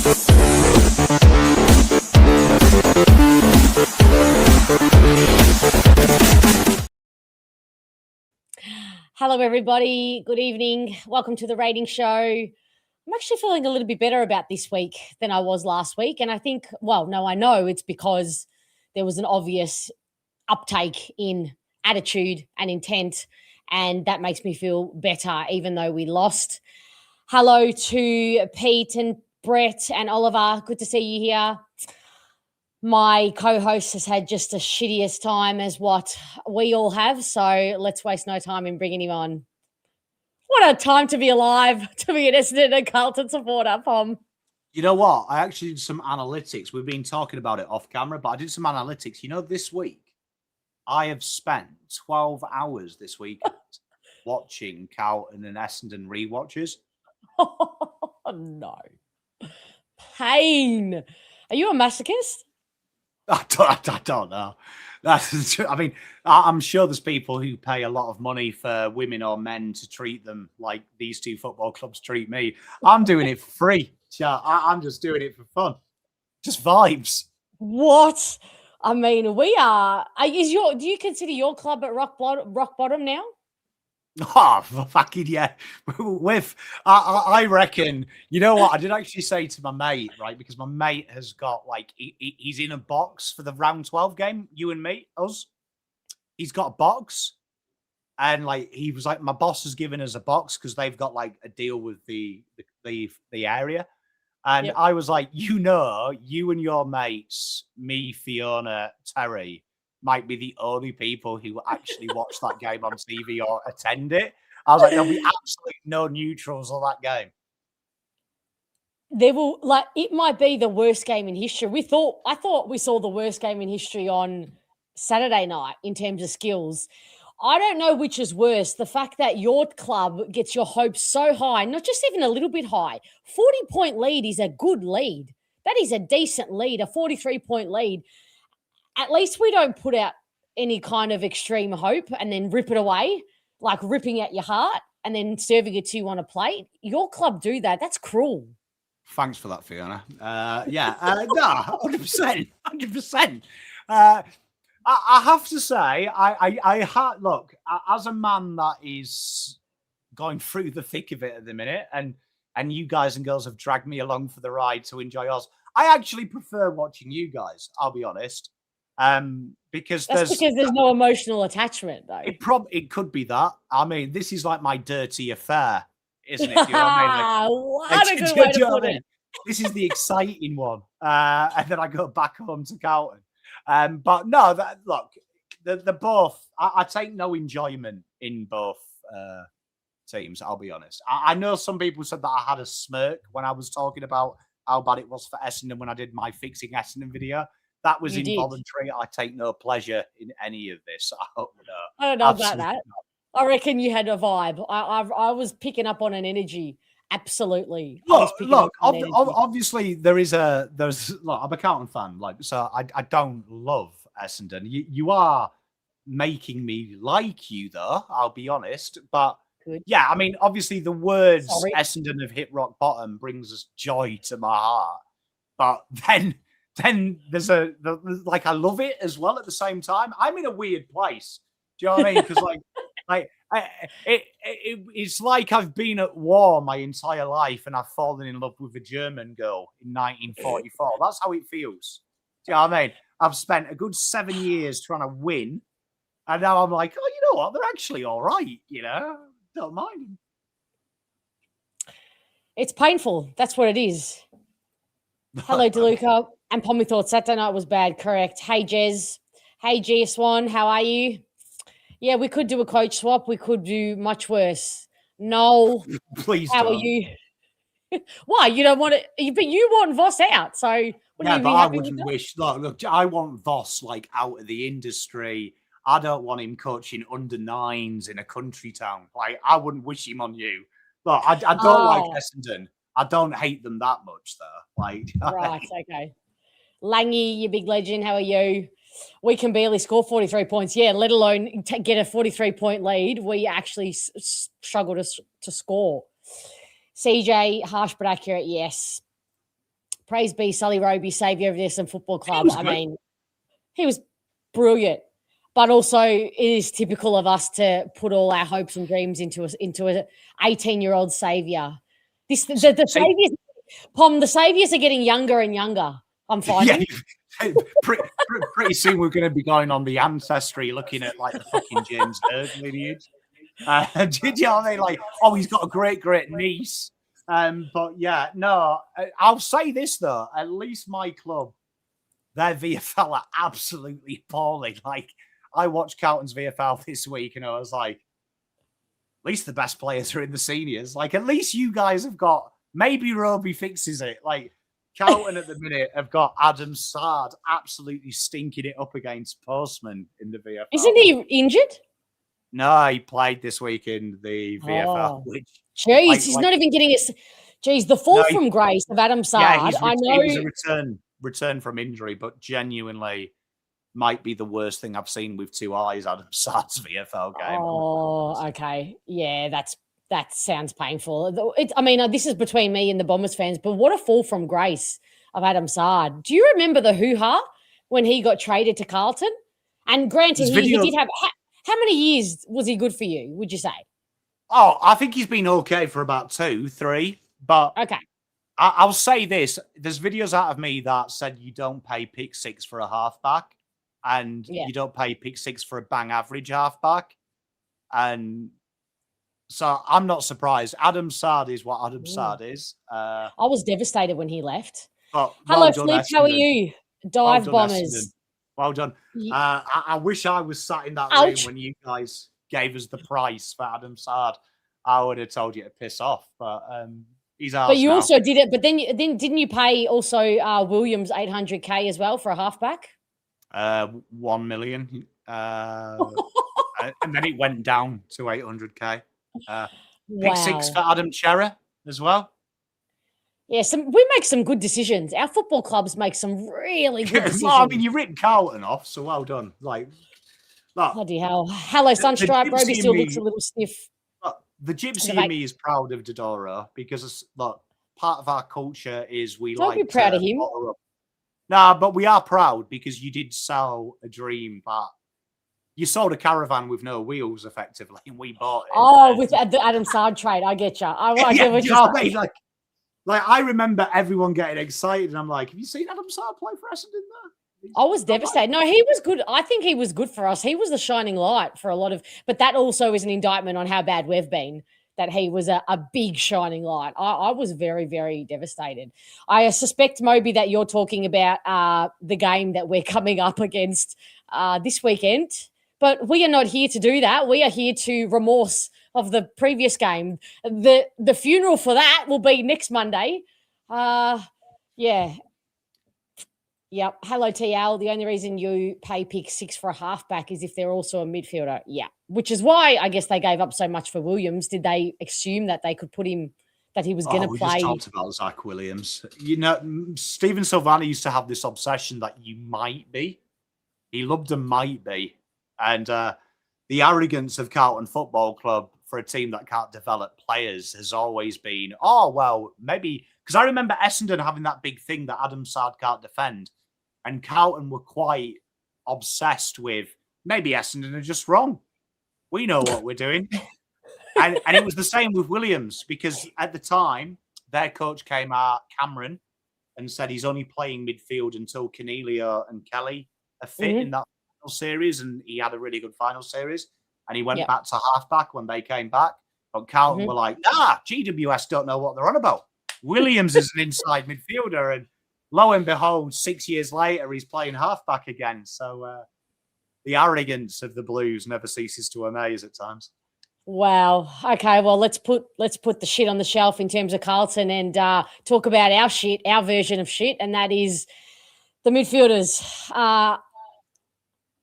Hello, everybody. Good evening. Welcome to the rating show. I'm actually feeling a little bit better about this week than I was last week. And I think, I know it's because there was an obvious uptake in attitude and intent. And that makes me feel better, even though we lost. Hello to Pete and Brett and Oliver. Good to see you here. My co-host has had just the shittiest time as what we all have, so let's waste no time in bringing him on. What a time to be alive, to be an Essendon and Carlton supporter, Pom. You know what? I actually did some analytics. We've been talking about it off camera, but I did some analytics. You know, this week, I have spent 12 hours this week watching Carlton and Essendon rewatches. Oh, no. Pain. Are you a masochist? I don't know. I mean, I'm sure there's people who pay a lot of money for women or men to treat them like these two football clubs treat me. I'm doing it for free. Yeah, I'm just doing it for fun. Just vibes. What? I mean, we are. Do you consider your club at rock bottom now? Oh, fucking yeah. I reckon, you know what? I did actually say to my mate, right? Because my mate has got he's in a box for the round 12 game, you and me, us. He's got a box. And he was like, my boss has given us a box because they've got a deal with the area. And yep. I was like, you and your mates, me, Fiona, Terry, might be the only people who actually watch that game on TV or attend it. I was like, there'll be absolutely no neutrals on that game. There will it might be the worst game in history. I thought we saw the worst game in history on Saturday night in terms of skills. I don't know which is worse. The fact that your club gets your hopes so high, not just even a little bit high. 40-point lead is a good lead. That is a decent lead, a 43-point lead. At least we don't put out any kind of extreme hope and then rip it away, like ripping out your heart and then serving it to you on a plate. Your club do that. That's cruel. Thanks for that, Fiona. No, 100%. 100%. I have to say, look, as a man that is going through the thick of it at the minute, and you guys and girls have dragged me along for the ride to enjoy yours, I actually prefer watching you guys, I'll be honest. Because there's no emotional attachment, though. It could be that. I mean, this is like my dirty affair, isn't it? Do you know what I mean? What a good way to put it. This is the exciting one, and then I go back home to Carlton. But no, look, the both. I take no enjoyment in both teams. I'll be honest. I know some people said that I had a smirk when I was talking about how bad it was for Essendon when I did my fixing Essendon video. That was involuntary. I take no pleasure in any of this. I don't know about that. Not. I reckon you had a vibe. I was picking up on an energy. Absolutely. Look. Obviously, there's. Look, I'm a Carlton fan. So I don't love Essendon. You are making me like you, though. I'll be honest. But good. Yeah, I mean, obviously, the words Essendon have hit rock bottom brings us joy to my heart. But then there's I love it as well at the same time. I'm in a weird place. Do you know what I mean? Because it's like I've been at war my entire life and I've fallen in love with a German girl in 1944. That's how it feels. Do you know what I mean? I've spent a good 7 years trying to win, and now I'm like, oh, you know what? They're actually all right. You know, don't mind them. It's painful. That's what it is. Hello, DeLuca. And Pommy thought Saturday night was bad. Correct. Hey, Jez. Hey, GS1. How are you? Yeah, we could do a coach swap. We could do much worse. No. Please How don't. Are you? Why? You don't want it? But you want Voss out. So yeah, but I wouldn't wish. Look, I want Voss out of the industry. I don't want him coaching under nines in a country town. I wouldn't wish him on you. Look, I don't like Essendon. I don't hate them that much, though. Right, okay. Langy, you big legend, how are you? We can barely score 43 points. Yeah, let alone get a 43-point lead. We actually struggle to score. CJ, harsh but accurate, yes. praise be Sully Roby, saviour of the Essendon Football Club. I good. mean, he was brilliant. But also, it is typical of us to put all our hopes and dreams into a 18-year-old saviour. The saviours, Pom, the saviours are getting younger and younger. I'm finding. Yeah, pretty soon we're going to be going on the ancestry, looking at like the fucking James Hird lineage. Did you know what I mean? Like, oh, he's got a great niece. But yeah, no, I'll say this though. At least my club, their VFL are absolutely appalling. Like, I watched Carlton's VFL this week and I was like, at least the best players are in the seniors. Like, at least you guys have got, maybe Roby fixes it. Like, Carlton at the minute have got Adam Sard absolutely stinking it up against Postman in the VFL. Isn't he injured? No, he played this week in the VFL. Which, he's not even getting it. Jeez, the fall from grace of Adam Sard. Yeah, I know it was a return from injury, but genuinely might be the worst thing I've seen with two eyes. Adam Sard's VFL game. Oh, okay, yeah, that sounds painful. This is between me and the Bombers fans, but what a fall from grace of Adam Sard. Do you remember the hoo-ha when he got traded to Carlton? And granted, he did have. How many years was he good for you, would you say? Oh, I think he's been okay for about 2, 3. But okay, I'll say this. There's videos out of me that said you don't pay pick 6 for a halfback and you don't pay pick 6 for a bang average halfback. And so I'm not surprised. Adam Sard is what Adam Sard is. I was devastated when he left. Hello, Flip. How are you? Dive Bombers. Essendon. Well done. I wish I was sat in that room when you guys gave us the price for Adam Sard. I would have told you to piss off, but he's ours. But you now. Also did it. But then didn't you pay also Williams $800K as well for a halfback? 1 million, and then it went down to 800K. Pick 6 for Adam Chera as well. Yeah, we make some good decisions. Our football clubs make some really good decisions. Well, I mean, you ripped Carlton off, so well done. Bloody hell. Hello, Sunstripe. Roby still looks a little stiff. The gypsy in me is proud of Dodoro because part of our culture is we Don't like be proud of him. Nah, but we are proud because you did sell a dream, but you sold a caravan with no wheels, effectively, and we bought it. Oh, with the Adam Sard trade, I get you. I get what you're saying. Like, I remember everyone getting excited, and I'm like, have you seen Adam Sard play for Essendon there? I was devastated. No, he was good. I think he was good for us. He was the shining light for a lot of, but that also is an indictment on how bad we've been, that he was a big shining light. I was very, very devastated. I suspect, Moby, that you're talking about the game that we're coming up against this weekend, but we are not here to do that. We are here to remorse of the previous game. The funeral for that will be next Monday. Yeah. Yep. Hello, TL. The only reason you pay pick 6 for a halfback is if they're also a midfielder. Yeah. Which is why I guess they gave up so much for Williams. Did they assume that they could put him, that he was going to play? We just talked about Zach Williams. You know, Stephen Silvani used to have this obsession that you might be. He loved a might be. And the arrogance of Carlton Football Club for a team that can't develop players has always been, oh, well, maybe, because I remember Essendon having that big thing that Adam Sard can't defend, and Carlton were quite obsessed with, maybe Essendon are just wrong. We know what we're doing. and it was the same with Williams, because at the time, their coach came out, Cameron, and said he's only playing midfield until Cornelio and Kelly are fit in that final series, and he had a really good final series. And he went back to halfback when they came back. But Carlton were like, GWS don't know what they're on about. Williams is an inside midfielder. And lo and behold, 6 years later, he's playing halfback again. So the arrogance of the Blues never ceases to amaze at times. Wow. Okay, well, let's put the shit on the shelf in terms of Carlton and talk about our shit, our version of shit, and that is the midfielders.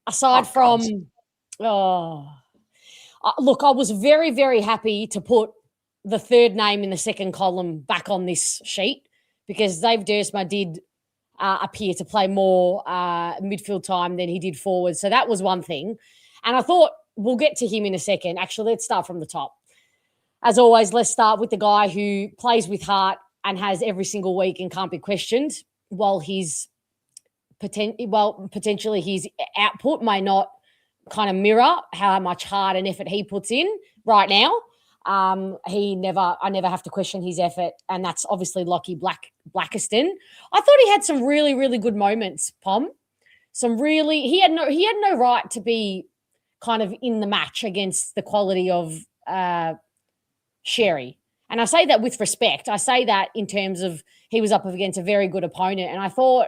Aside from... look, I was very, very happy to put the third name in the second column back on this sheet because Dave Dersma did appear to play more midfield time than he did forward. So that was one thing. And I thought we'll get to him in a second. Actually, let's start from the top. As always, let's start with the guy who plays with heart, and has every single week and can't be questioned, while potentially his output may not kind of mirror how much heart and effort he puts in right now. I never have to question his effort, and that's obviously Lockie Blackiston. I thought he had some really, really good moments, Pom. He had no right to be kind of in the match against the quality of Sherry. And I say that with respect. I say that in terms of he was up against a very good opponent, and I thought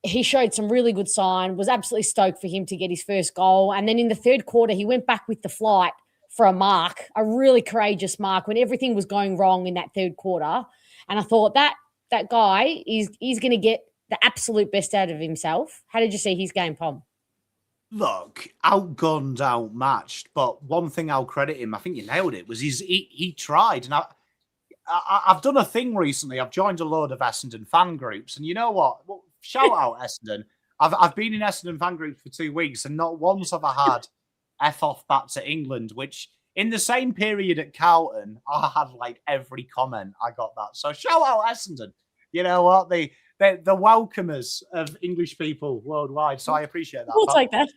he showed some really good sign, was absolutely stoked for him to get his first goal. And then in the third quarter, he went back with the flight for a mark, a really courageous mark when everything was going wrong in that third quarter. And I thought that guy is going to get the absolute best out of himself. How did you see his game, Pom? Look, outgunned, outmatched. But one thing I'll credit him, I think you nailed it, was he tried. And I've done a thing recently. I've joined a load of Essendon fan groups. And you know what? Well, shout out Essendon. I've been in Essendon fan groups for 2 weeks, and not once have I had F off back to England, which in the same period at Carlton, I had like every comment. I got that. So shout out Essendon. You know what? The welcomers of English people worldwide. So I appreciate that. We'll take that.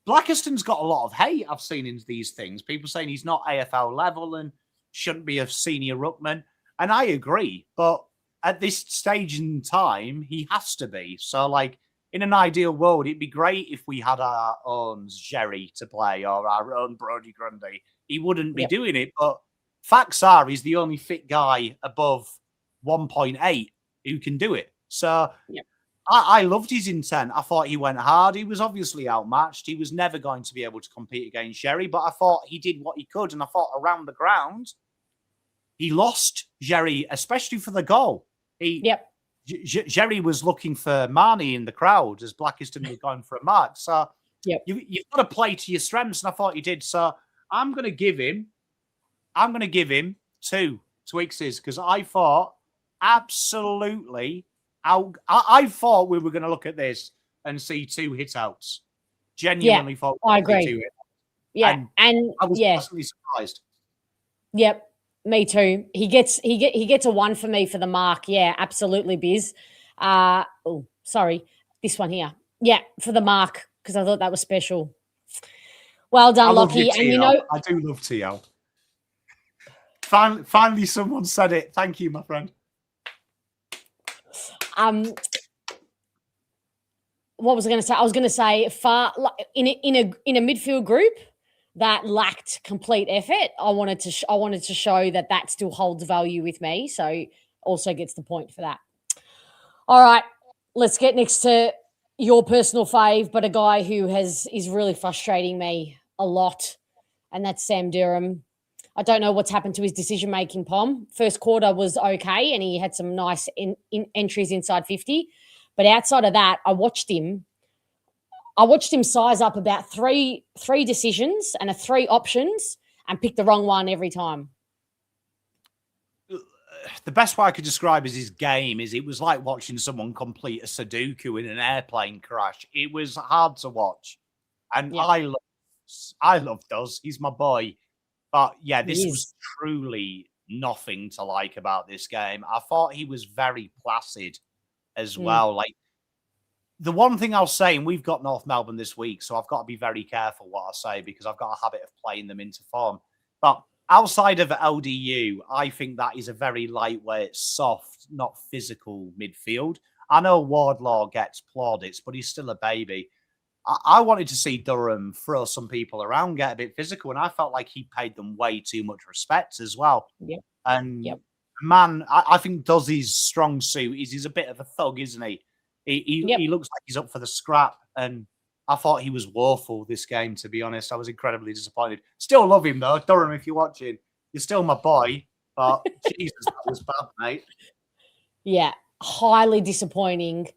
Blackiston's got a lot of hate I've seen in these things. People saying he's not AFL level and shouldn't be a senior ruckman. And I agree. But at this stage in time, he has to be. So, like, in an ideal world, it'd be great if we had our own Jerry to play or our own Brodie Grundy. He wouldn't be doing it. But facts are, he's the only fit guy above 1.8 who can do it. So I loved his intent. I thought he went hard. He was obviously outmatched. He was never going to be able to compete against Jerry, but I thought he did what he could. And I thought around the ground, he lost Jerry, especially for the goal. Jerry was looking for Marnie in the crowd as Blackiston was going for a mark. So you've got to play to your strengths, and I thought he did. So I'm going to give him 2 Twixes because I thought absolutely I thought we were going to look at this and see 2 hit outs. Genuinely thought I agree. And I was pleasantly surprised. Yep. Me too. He gets a 1 for me for the mark. Yeah, absolutely, Biz. Sorry, this one here. Yeah, for the mark because I thought that was special. Well done, Lockie. And you know, I do love TL. Finally, someone said it. Thank you, my friend. What was I going to say? I was going to say in a midfield group that lacked complete effort. I wanted to show that still holds value with me. So also gets the point for that. All right, let's get next to your personal fave, but a guy who is really frustrating me a lot, and that's Sam Durham. I don't know what's happened to his decision-making, Pom. First quarter was okay, and he had some nice entries inside 50. But outside of that, I watched him size up about three decisions and 3 options and pick the wrong one every time. The best way I could describe his game is it was like watching someone complete a Sudoku in an airplane crash. It was hard to watch. And I love Does. He's my boy. But yeah, this was truly nothing to like about this game. I thought he was very placid as well. Like, the one thing I'll say, and we've got North Melbourne this week, so I've got to be very careful what I say because I've got a habit of playing them into form. But outside of LDU, I think that is a very lightweight, soft, not physical midfield. I know Wardlaw gets plaudits, but he's still a baby. I wanted to see Durham throw some people around, get a bit physical, and I felt like he paid them way too much respect as well. And man, I think Duzzy's strong suit is he's a bit of a thug, isn't he? He looks like he's up for the scrap, and I thought he was woeful this game, to be honest. I was incredibly disappointed. Still love him, though. Durham, if you're watching, you're still my boy, but Jesus, that was bad, mate. Yeah, highly disappointing.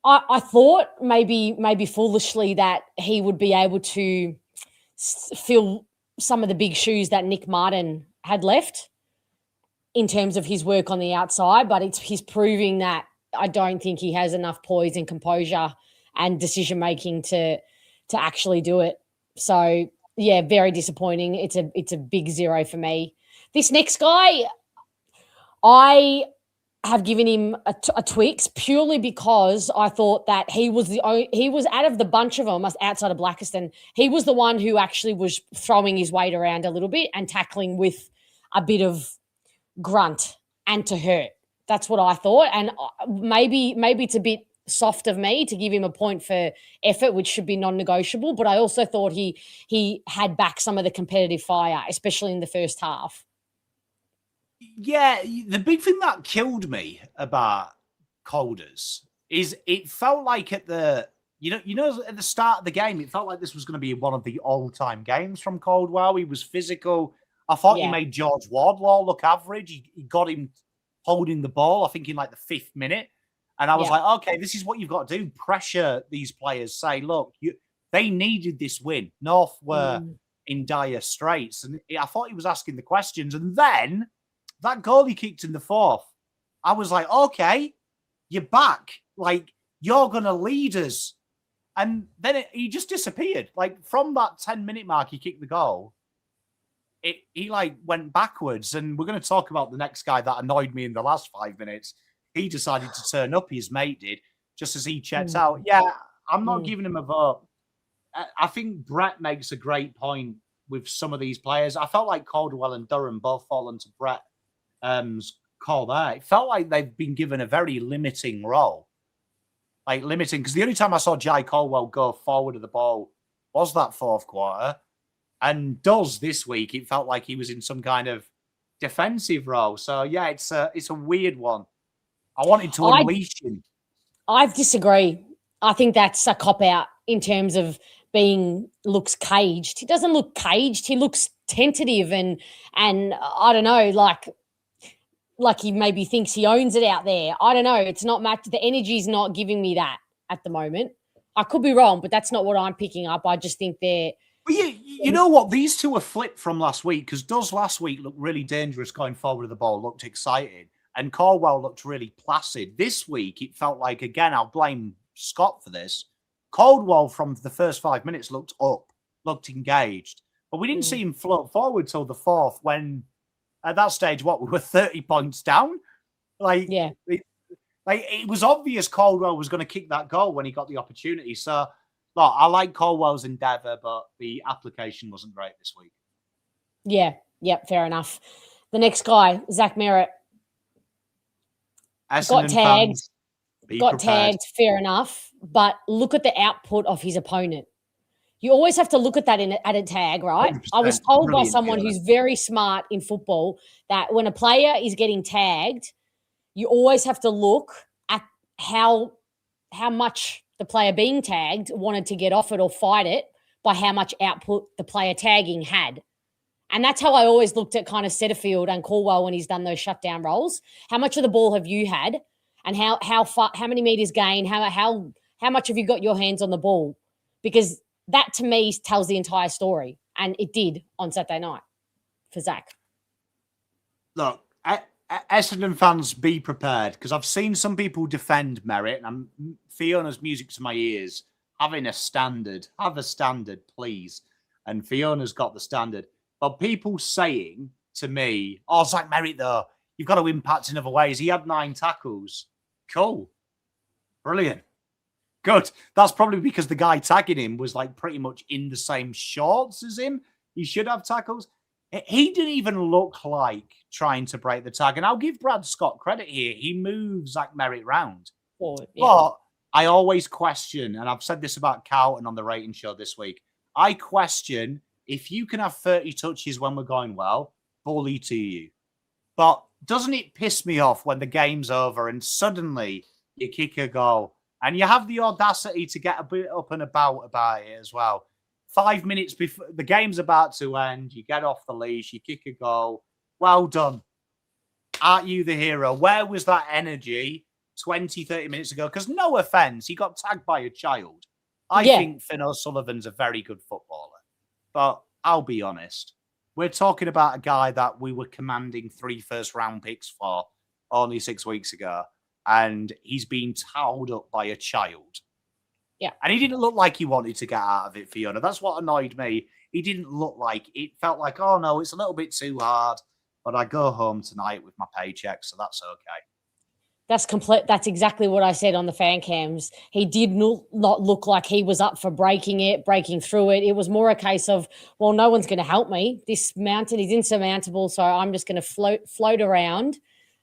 I thought maybe foolishly that he would be able to fill some of the big shoes that Nick Martin had left in terms of his work on the outside, but he's proving that I don't think he has enough poise and composure and decision-making to actually do it. So, yeah, very disappointing. It's a big 0 for me. This next guy, I have given him a Twix purely because I thought that he was out of the bunch of them outside of Blackiston. He was the one who actually was throwing his weight around a little bit and tackling with a bit of grunt and to hurt. That's what I thought. And maybe it's a bit soft of me to give him a point for effort, which should be non-negotiable. But I also thought he had back some of the competitive fire, especially in the first half. Yeah, the big thing that killed me about Colders is it felt like at the at the start of the game, it felt like this was going to be one of the all-time games from Caldwell. He was physical. I thought he made George Wardlaw look average. He got him holding the ball, I think, in like the 5th minute. And I was like, okay, this is what you've got to do. Pressure these players. Say, look, they needed this win. North were in dire straits. And I thought he was asking the questions. And then that goal he kicked in the 4th, I was like, okay, you're back. Like, you're going to lead us. And then he just disappeared. Like, from that 10-minute mark, he kicked the goal. He like went backwards. And we're going to talk about the next guy that annoyed me in the last 5 minutes. He decided to turn up, his mate did, just as he checks out. Yeah, I'm not giving him a vote. I think Brett makes a great point with some of these players. I felt like Caldwell and Durham both fall into Brett's call there. It felt like they've been given a very limiting role. Like limiting, because the only time I saw Jai Caldwell go forward of the ball was that 4th quarter. And this week, it felt like he was in some kind of defensive role. So yeah, it's a weird one. I wanted to unleash him. I disagree. I think that's a cop-out in terms of looks caged. He doesn't look caged. He looks tentative and I don't know, like he maybe thinks he owns it out there. I don't know. It's not much. The energy's not giving me that at the moment. I could be wrong, but that's not what I'm picking up. I just think they're... But you know what? These two are flipped from last week because Does last week looked really dangerous going forward of the ball, looked excited, and Caldwell looked really placid. This week, it felt like, again, I'll blame Scott for this. Caldwell from the first 5 minutes looked up, looked engaged, but we didn't see him float forward till the 4th when at that stage, we were 30 points down. It was obvious Caldwell was going to kick that goal when he got the opportunity. So, look, I like Caldwell's endeavour, but the application wasn't great this week. Yeah, fair enough. The next guy, Zach Merritt, got tagged, fair enough, but look at the output of his opponent. You always have to look at that at a tag, right? I was told by someone who's very smart in football that when a player is getting tagged, you always have to look at how much the player being tagged wanted to get off it or fight it by how much output the player tagging had. And that's how I always looked at kind of Setterfield and Caldwell when he's done those shutdown roles. How much of the ball have you had, and how many meters gained? How much have you got your hands on the ball? Because that to me tells the entire story, and it did on Saturday night for Zach. Look, Essendon fans, be prepared, because I've seen some people defend Merritt, and Fiona's music to my ears. Have a standard, please. And Fiona's got the standard. But people saying to me, oh, Zach Merritt, though, you've got to impact in other ways. He had 9 tackles. Cool. Brilliant. Good. That's probably because the guy tagging him was like pretty much in the same shorts as him. He should have tackles. He didn't even look like trying to break the tag. And I'll give Brad Scott credit here. He moved Zach Merritt round. Forward, yeah. But I always question, and I've said this about Carlton on the rating show this week, I question if you can have 30 touches when we're going well, bully to you. But doesn't it piss me off when the game's over and suddenly you kick a goal and you have the audacity to get a bit up and about it as well? 5 minutes before the game's about to end, you get off the leash, you kick a goal. Well done. Aren't you the hero? Where was that energy 20, 30 minutes ago? Because no offence, he got tagged by a child. I think Finn O'Sullivan's a very good footballer. But I'll be honest. We're talking about a guy that we were commanding 3 first-round picks for only 6 weeks ago. And he's been towed up by a child. Yeah. And he didn't look like he wanted to get out of it, Fiona. That's what annoyed me. He didn't look like it. Felt like, oh, no, it's a little bit too hard. but I go home tonight with my paycheck, so that's okay. That's exactly what I said on the fan cams. He did not look like he was up for breaking through it. It was more a case of, well, no one's going to help me. This mountain is insurmountable, so I'm just going to float around.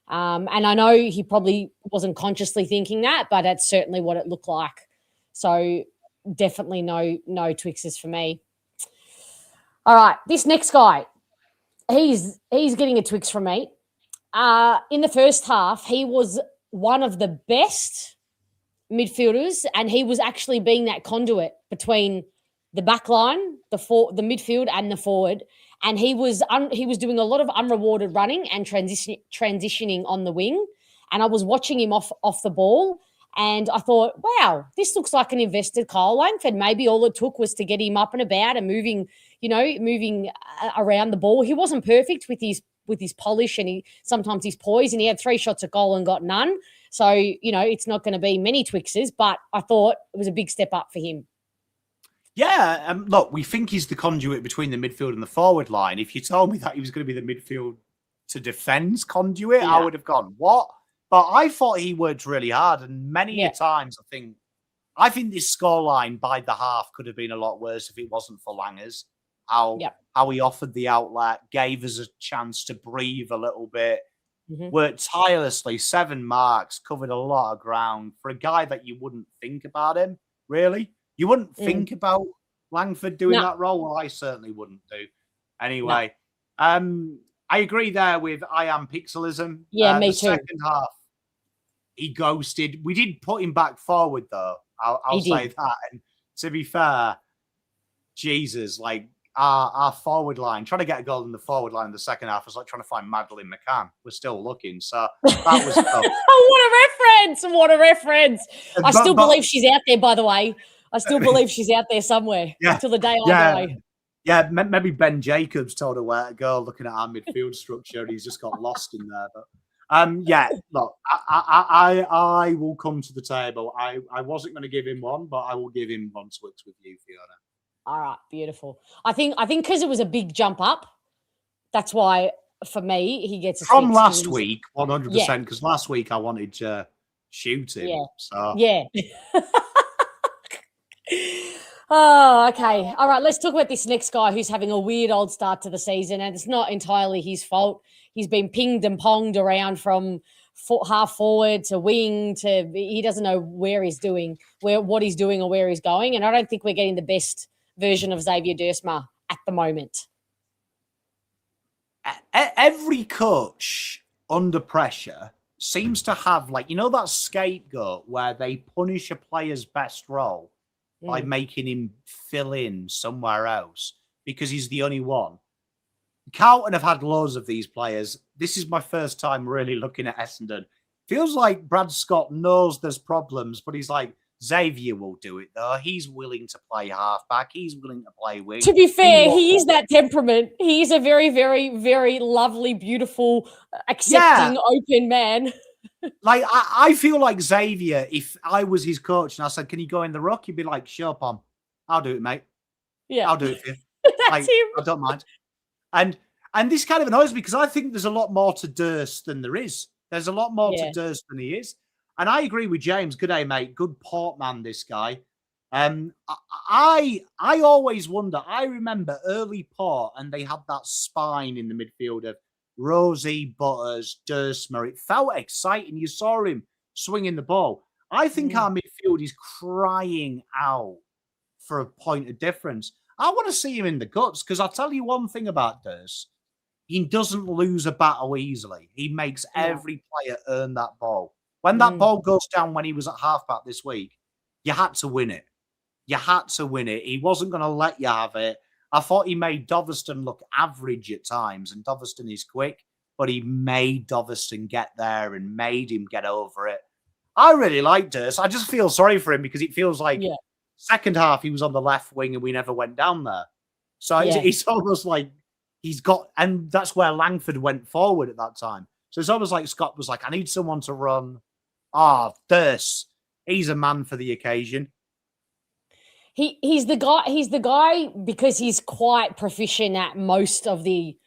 And I know he probably wasn't consciously thinking that, but that's certainly what it looked like. So definitely no Twixes for me. All right, this next guy, he's getting a Twix from me. In the first half, he was one of the best midfielders, and he was actually being that conduit between the back line, the midfield, and the forward. And he was doing a lot of unrewarded running and transitioning on the wing. And I was watching him off the ball, and I thought, wow, this looks like an invested Kyle Langford. Maybe all it took was to get him up and about and moving around the ball. He wasn't perfect with his polish and sometimes his poise, and he had 3 shots at goal and got none. So, it's not going to be many Twixes, but I thought it was a big step up for him. Yeah, look, we think he's the conduit between the midfield and the forward line. If you told me that he was going to be the midfield to defence conduit, I would have gone, what? But I thought he worked really hard, and many times I think this scoreline by the half could have been a lot worse if it wasn't for Langers. How he offered the outlet, gave us a chance to breathe a little bit, worked tirelessly, 7 marks, covered a lot of ground for a guy that you wouldn't think about him, really. You wouldn't think about Langford doing that role. Well, I certainly wouldn't do. Anyway, I agree there with I am pixelism. Yeah, me too. Second half, he ghosted. We did put him back forward, though. I'll say that. And to be fair, Jesus, like our forward line, trying to get a goal in the forward line in the second half was like trying to find Madeline McCann. We're still looking. So that was tough. What a reference. I still believe she's out there, by the way. I still believe she's out there somewhere until the day I die. Yeah, maybe Ben Jacobs told her where to go looking at our midfield structure, and he's just got lost in there. But look, I will come to the table. I wasn't going to give him one, but I will give him 1 Twix with you, Fiona. All right, beautiful. I think because it was a big jump up, that's why for me he gets a from last week, 100%. Because last week I wanted to shoot him. Yeah. So Oh, okay. All right, let's talk about this next guy who's having a weird old start to the season, and it's not entirely his fault. He's been pinged and ponged around from half forward to wing to he doesn't know what he's doing or where he's going, and I don't think we're getting the best version of Xavier Dersma at the moment. Every coach under pressure seems to have, like, that scapegoat where they punish a player's best role by making him fill in somewhere else because he's the only one. Carlton have had loads of these players. This is my first time really looking at Essendon. Feels like Brad Scott knows there's problems, but he's like, Xavier will do it, though. He's willing to play halfback. He's willing to play wing. To be fair, he is that temperament. He is a very, very, very lovely, beautiful, accepting, open man. Like, I feel like Xavier, if I was his coach and I said, can you go in the ruck? He'd be like, sure, Pom. I'll do it, mate. Yeah. I'll do it for you. That's him. I don't mind. And this kind of annoys me because I think there's a lot more to Durst than there is. There's a lot more to Durst than he is. And I agree with James. Good day, mate. Good portman, this guy. I always wonder. I remember early Port, and they had that spine in the midfield of Rosie, Butters, Dursma. It felt exciting. You saw him swinging the ball. I think our midfield is crying out for a point of difference. I want to see him in the guts because I'll tell you one thing about Durst. He doesn't lose a battle easily. He makes every player earn that ball. When that ball goes down when he was at halfback this week, you had to win it. You had to win it. He wasn't going to let you have it. I thought he made Doveston look average at times, and Doveston is quick, but he made Doveston get there and made him get over it. I really liked Durst. I just feel sorry for him because it feels like second half he was on the left wing and we never went down there. So it's almost like he's got, and that's where Langford went forward at that time. So it's almost like Scott was like, I need someone to run. Durst, he's a man for the occasion. He's the guy because he's quite proficient at most of the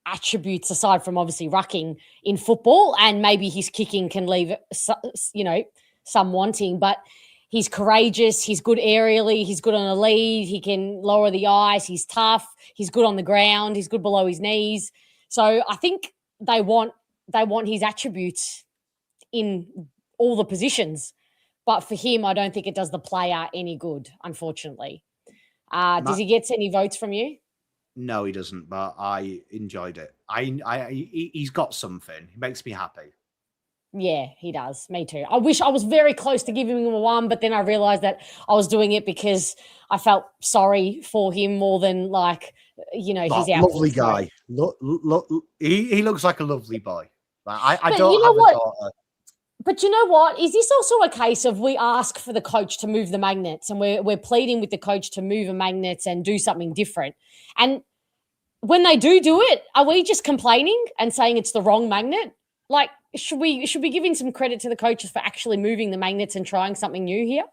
attributes aside from obviously rucking in football, and maybe his kicking can leave, some wanting, but he's courageous. He's good aerially. He's good on a lead. He can lower the ice. He's tough. He's good on the ground. He's good below his knees. So I think they want his attributes in all the positions. But for him, I don't think it does the player any good, unfortunately. Does he get any votes from you? No, he doesn't, but I enjoyed it. He's got something. He makes me happy. Yeah, he does. Me too. I wish I was very close to giving him a 1, but then I realized that I was doing it because I felt sorry for him more than his output. Lovely guy. Look, he looks like a lovely boy. I don't have a daughter. But you know what? Is this also a case of we ask for the coach to move the magnets and we're pleading with the coach to move the magnets and do something different? And when they do it, are we just complaining and saying it's the wrong magnet? Like, should we be giving some credit to the coaches for actually moving the magnets and trying something new here?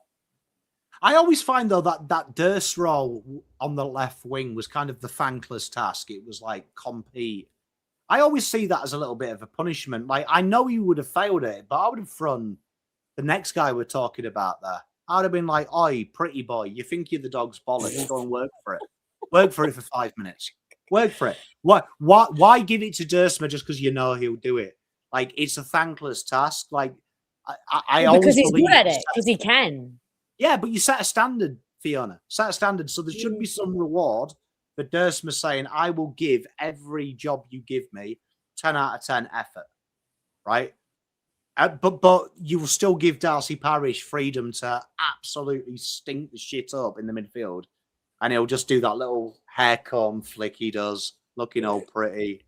I always find, though, that Durst role on the left wing was kind of the thankless task. It was like compete. I always see that as a little bit of a punishment. Like, I know you would have failed it, but I would have thrown the next guy we're talking about there. I would have been like, oi, pretty boy, you think you're the dog's bollocks? Go and work for it. Work for it for 5 minutes. Work for it. Why give it to Dursma just because you know he'll do it? Like, it's a thankless task. Like, I always because he's good at it, because he can. Yeah, but you set a standard, Fiona. Set a standard, so there should be some reward for Dursma saying, I will give every job you give me 10 out of 10 effort, right? But you will still give Darcy Parish freedom to absolutely stink the shit up in the midfield, and he'll just do that little hair comb flick he does, looking all pretty.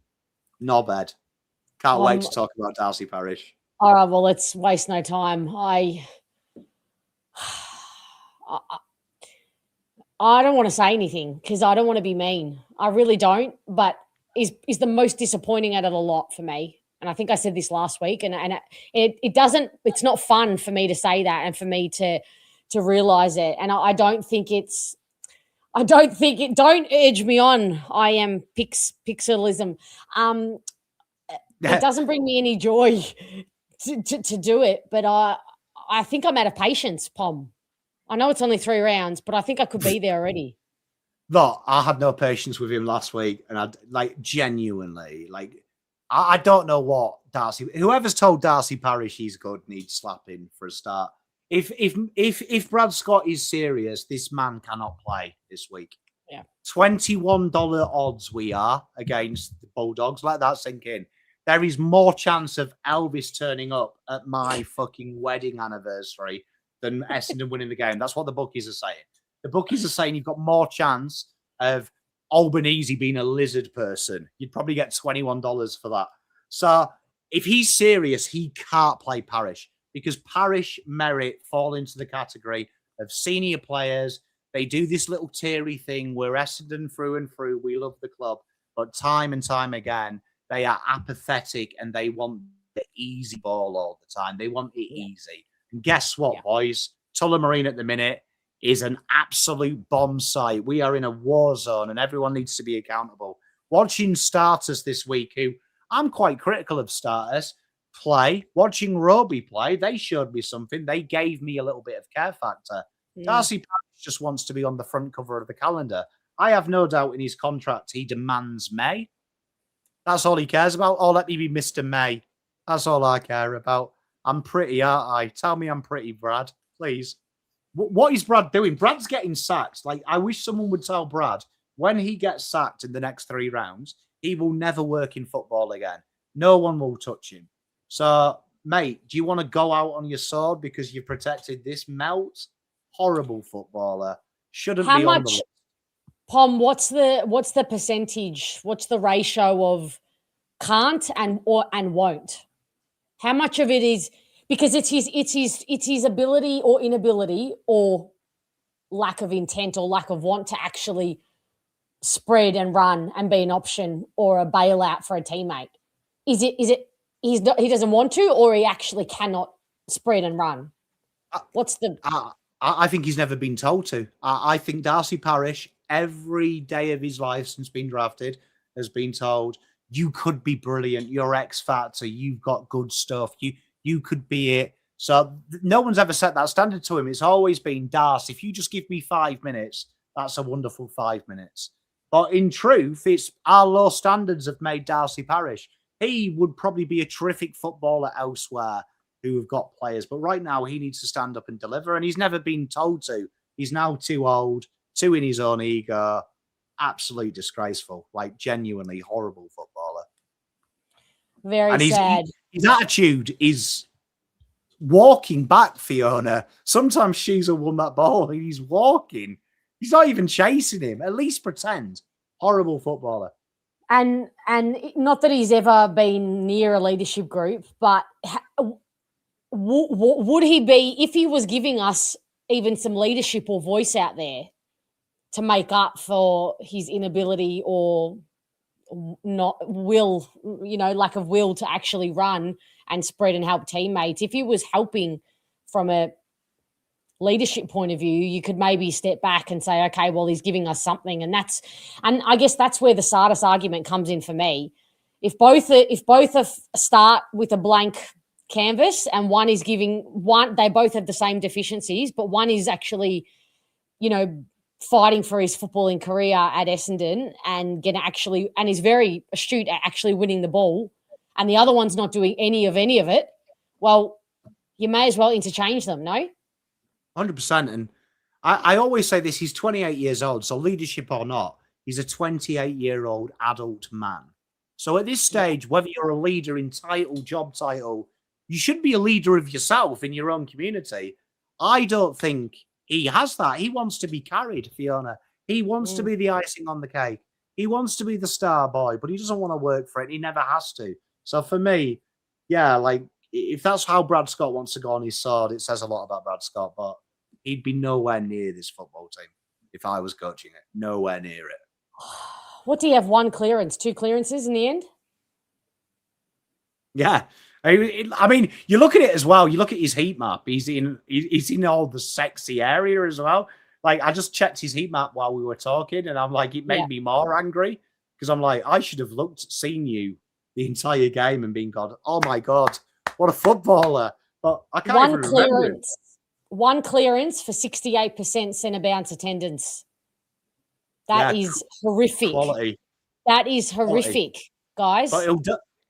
Knobhead. Can't wait to talk about Darcy Parish. All right, well, let's waste no time. I don't want to say anything because I don't want to be mean. I really don't, but is the most disappointing out of the lot for me. And I think I said this last week, and it doesn't. It's not fun for me to say that and for me to realize it. And I don't think it's. I don't think it. Don't urge me on. I am pixelism. It doesn't bring me any joy to do it, but I think I'm out of patience, Pom. I know it's only 3 rounds, but I think I could be there already. Look, I had no patience with him last week, and genuinely, I don't know what Darcy. Whoever's told Darcy Parish he's good needs slapping for a start. If Brad Scott is serious, this man cannot play this week. Yeah, $21 odds we are against the Bulldogs. Let that sink in. There is more chance of Elvis turning up at my fucking wedding anniversary than Essendon winning the game. That's what the bookies are saying. The bookies are saying you've got more chance of Albanese being a lizard person. You'd probably get $21 for that. So if he's serious, he can't play Parish because Parish merit fall into the category of senior players. They do this little teary thing where Essendon through and through, we love the club, but time and time again, they are apathetic and they want the easy ball all the time. They want it easy. And guess what, boys? Tullamarine at the minute is an absolute bomb site. We are in a war zone and everyone needs to be accountable. Watching starters this week, who I'm quite critical of starters, play, watching Roby play, they showed me something. They gave me a little bit of care factor. Darcy Parish just wants to be on the front cover of the calendar. I have no doubt in his contract he demands May. That's all he cares about. Oh, let me be Mr. May. That's all I care about. I'm pretty, aren't I? Tell me I'm pretty, Brad, please. What is Brad doing? Brad's getting sacked. I wish someone would tell Brad when he gets sacked in the next 3 rounds, he will never work in football again. No one will touch him. So, mate, do you want to go out on your sword because you've protected this melt? Horrible footballer. Shouldn't be on the list. Pom, what's the percentage? What's the ratio of can't and won't? How much of it is because it's his ability or inability or lack of intent or lack of want to actually spread and run and be an option or a bailout for a teammate? Is it he doesn't want to, or he actually cannot spread and run? What's the? I think he's never been told to. I think Darcy Parish, every day of his life since being drafted, has been told, you could be brilliant. You're X Factor. You've got good stuff. You could be it. So no one's ever set that standard to him. It's always been, Darcy, if you just give me 5 minutes, that's a wonderful 5 minutes. But in truth, it's our low standards have made Darcy Parish. He would probably be a terrific footballer elsewhere who have got players. But right now, he needs to stand up and deliver. And he's never been told to. He's now too old, too in his own ego. Absolutely disgraceful. Like, genuinely horrible footballer. Very sad. His attitude is walking back, Fiona. Sometimes Shoes will won that ball. He's walking. He's not even chasing him. At least pretend. Horrible footballer. And not that he's ever been near a leadership group, but would he be, if he was giving us even some leadership or voice out there to make up for his inability or not will, lack of will to actually run and spread and help teammates, if he was helping from a leadership point of view, you could maybe step back and say, okay, well, he's giving us something. And I guess that's where the Sardis argument comes in for me. If both start with a blank canvas and one is they both have the same deficiencies, but one is actually, fighting for his footballing career at Essendon and is very astute at actually winning the ball, and the other one's not doing any of it, well, you may as well interchange them, no? 100%. And I always say this, he's 28 years old, so leadership or not, he's a 28-year-old adult man. So at this stage, whether you're a leader in job title, you should be a leader of yourself in your own community. I don't think he has that. He wants to be carried, Fiona. He wants to be the icing on the cake. He wants to be the star boy, but he doesn't want to work for it. He never has to. So for me, yeah, like, if that's how Brad Scott wants to go on his sword, it says a lot about Brad Scott, but he'd be nowhere near this football team if I was coaching it. Nowhere near it. What do you have? 1 clearance, 2 clearances in the end? Yeah. I mean, you look at it as well. You look at his heat map. He's in all the sexy area as well. Like, I just checked his heat map while we were talking, and I'm like, it made me more angry because I'm like, I should have seen you the entire game and been God, oh my God, what a footballer. But I can't even remember him. 1 clearance for 68% centre bounce attendance. That is horrific. Quality. That is horrific, guys. But it'll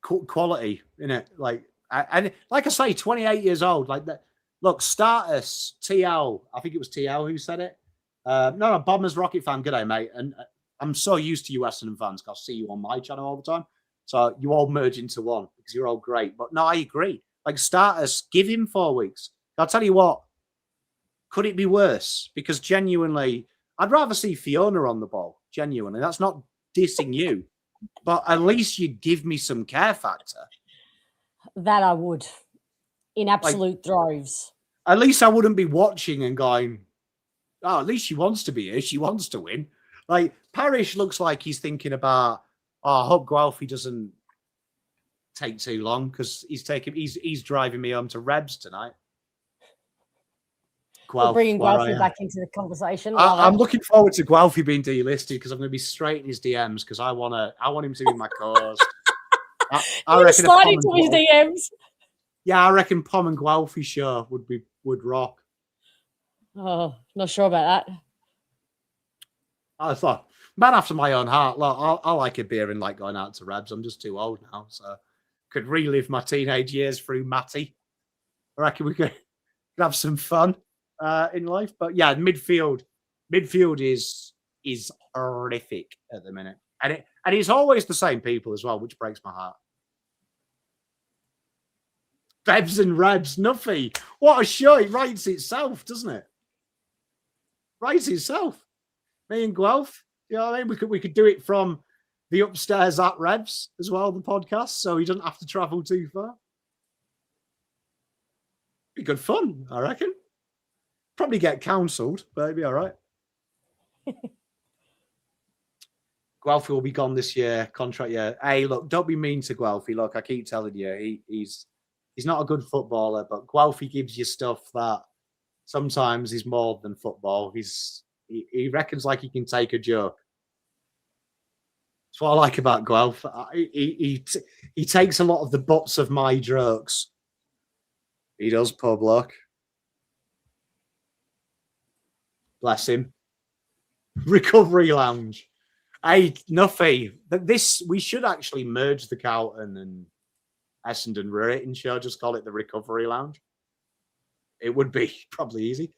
quality, innit? Like, and like I say, 28 years old. Like that. Look, Status, TL. I think it was TL who said it. No, Bombers Rocket fan. Good day, mate. And I'm so used to you Essendon fans because I see you on my channel all the time. So you all merge into one because you're all great. But no, I agree. Like, Status, give him 4 weeks. I'll tell you what. Could it be worse? Because genuinely, I'd rather see Fiona on the ball. Genuinely, that's not dissing you. But at least you'd give me some care factor. That I would. In absolute droves. At least I wouldn't be watching and going, oh, at least she wants to be here. She wants to win. Like, Parish looks like he's thinking about, oh, I hope Guelphy doesn't take too long because he's driving me home to Rebs tonight. We're bringing Guelphy back into the conversation. I'm looking forward to Guelphy being delisted because I'm going to be straight in his DMs because I want him to be my cause. I reckon slide into his DMs. Yeah, I reckon Pom and Guelphy show would rock. Oh, not sure about that. I thought, man after my own heart. Look, I like a beer and like going out to Rebs. I'm just too old now, so could relive my teenage years through Matty. I reckon we could have some fun in life. But yeah, midfield is horrific at the minute, and it's always the same people as well, which breaks my heart. Bebs and Rebs, Nuffy. What a show! It writes itself, doesn't it? Writes itself. Me and Guelph. You know what I mean? We could do it from the upstairs at Rebs as well, the podcast, so he doesn't have to travel too far. Be good fun, I reckon. Probably get counselled, but it'd be all right. Guelphy will be gone this year, contract year. Hey, look, don't be mean to Guelphy. Look, I keep telling you, he's not a good footballer, but Guelphy gives you stuff that sometimes is more than football. He reckons like he can take a joke. That's what I like about Guelph. He takes a lot of the butts of my jokes. He does, poor bloke. Bless him. Recovery lounge. Hey, Nuffy. We should actually merge the Carlton and Essendon rating show. Just call it the Recovery Lounge. It would be probably easy.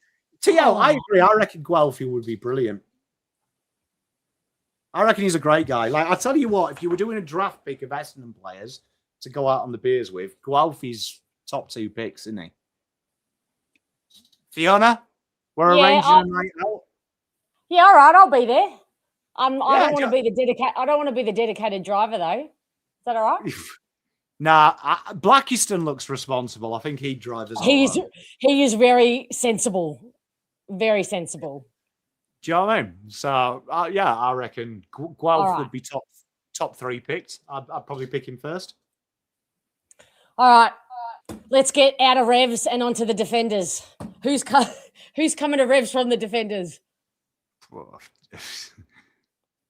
TL, I agree. I reckon Guelphy would be brilliant. I reckon he's a great guy. Like, I tell you what, if you were doing a draft pick of Essendon players to go out on the beers with, Guelphy's top 2 picks, isn't he? Fiona, we're arranging a night out. Yeah, all right, I'll be there. I don't want to be the dedicated. I don't want to be the dedicated driver, though. Is that all right? Nah, Blackiston looks responsible. I think he'd drive as well. He is very sensible. Very sensible. Do you know what I mean? So, yeah, I reckon Guelph would be top 3 picked. I'd probably pick him first. All right. Let's get out of Revs and onto the defenders. Who's coming to Revs from the defenders?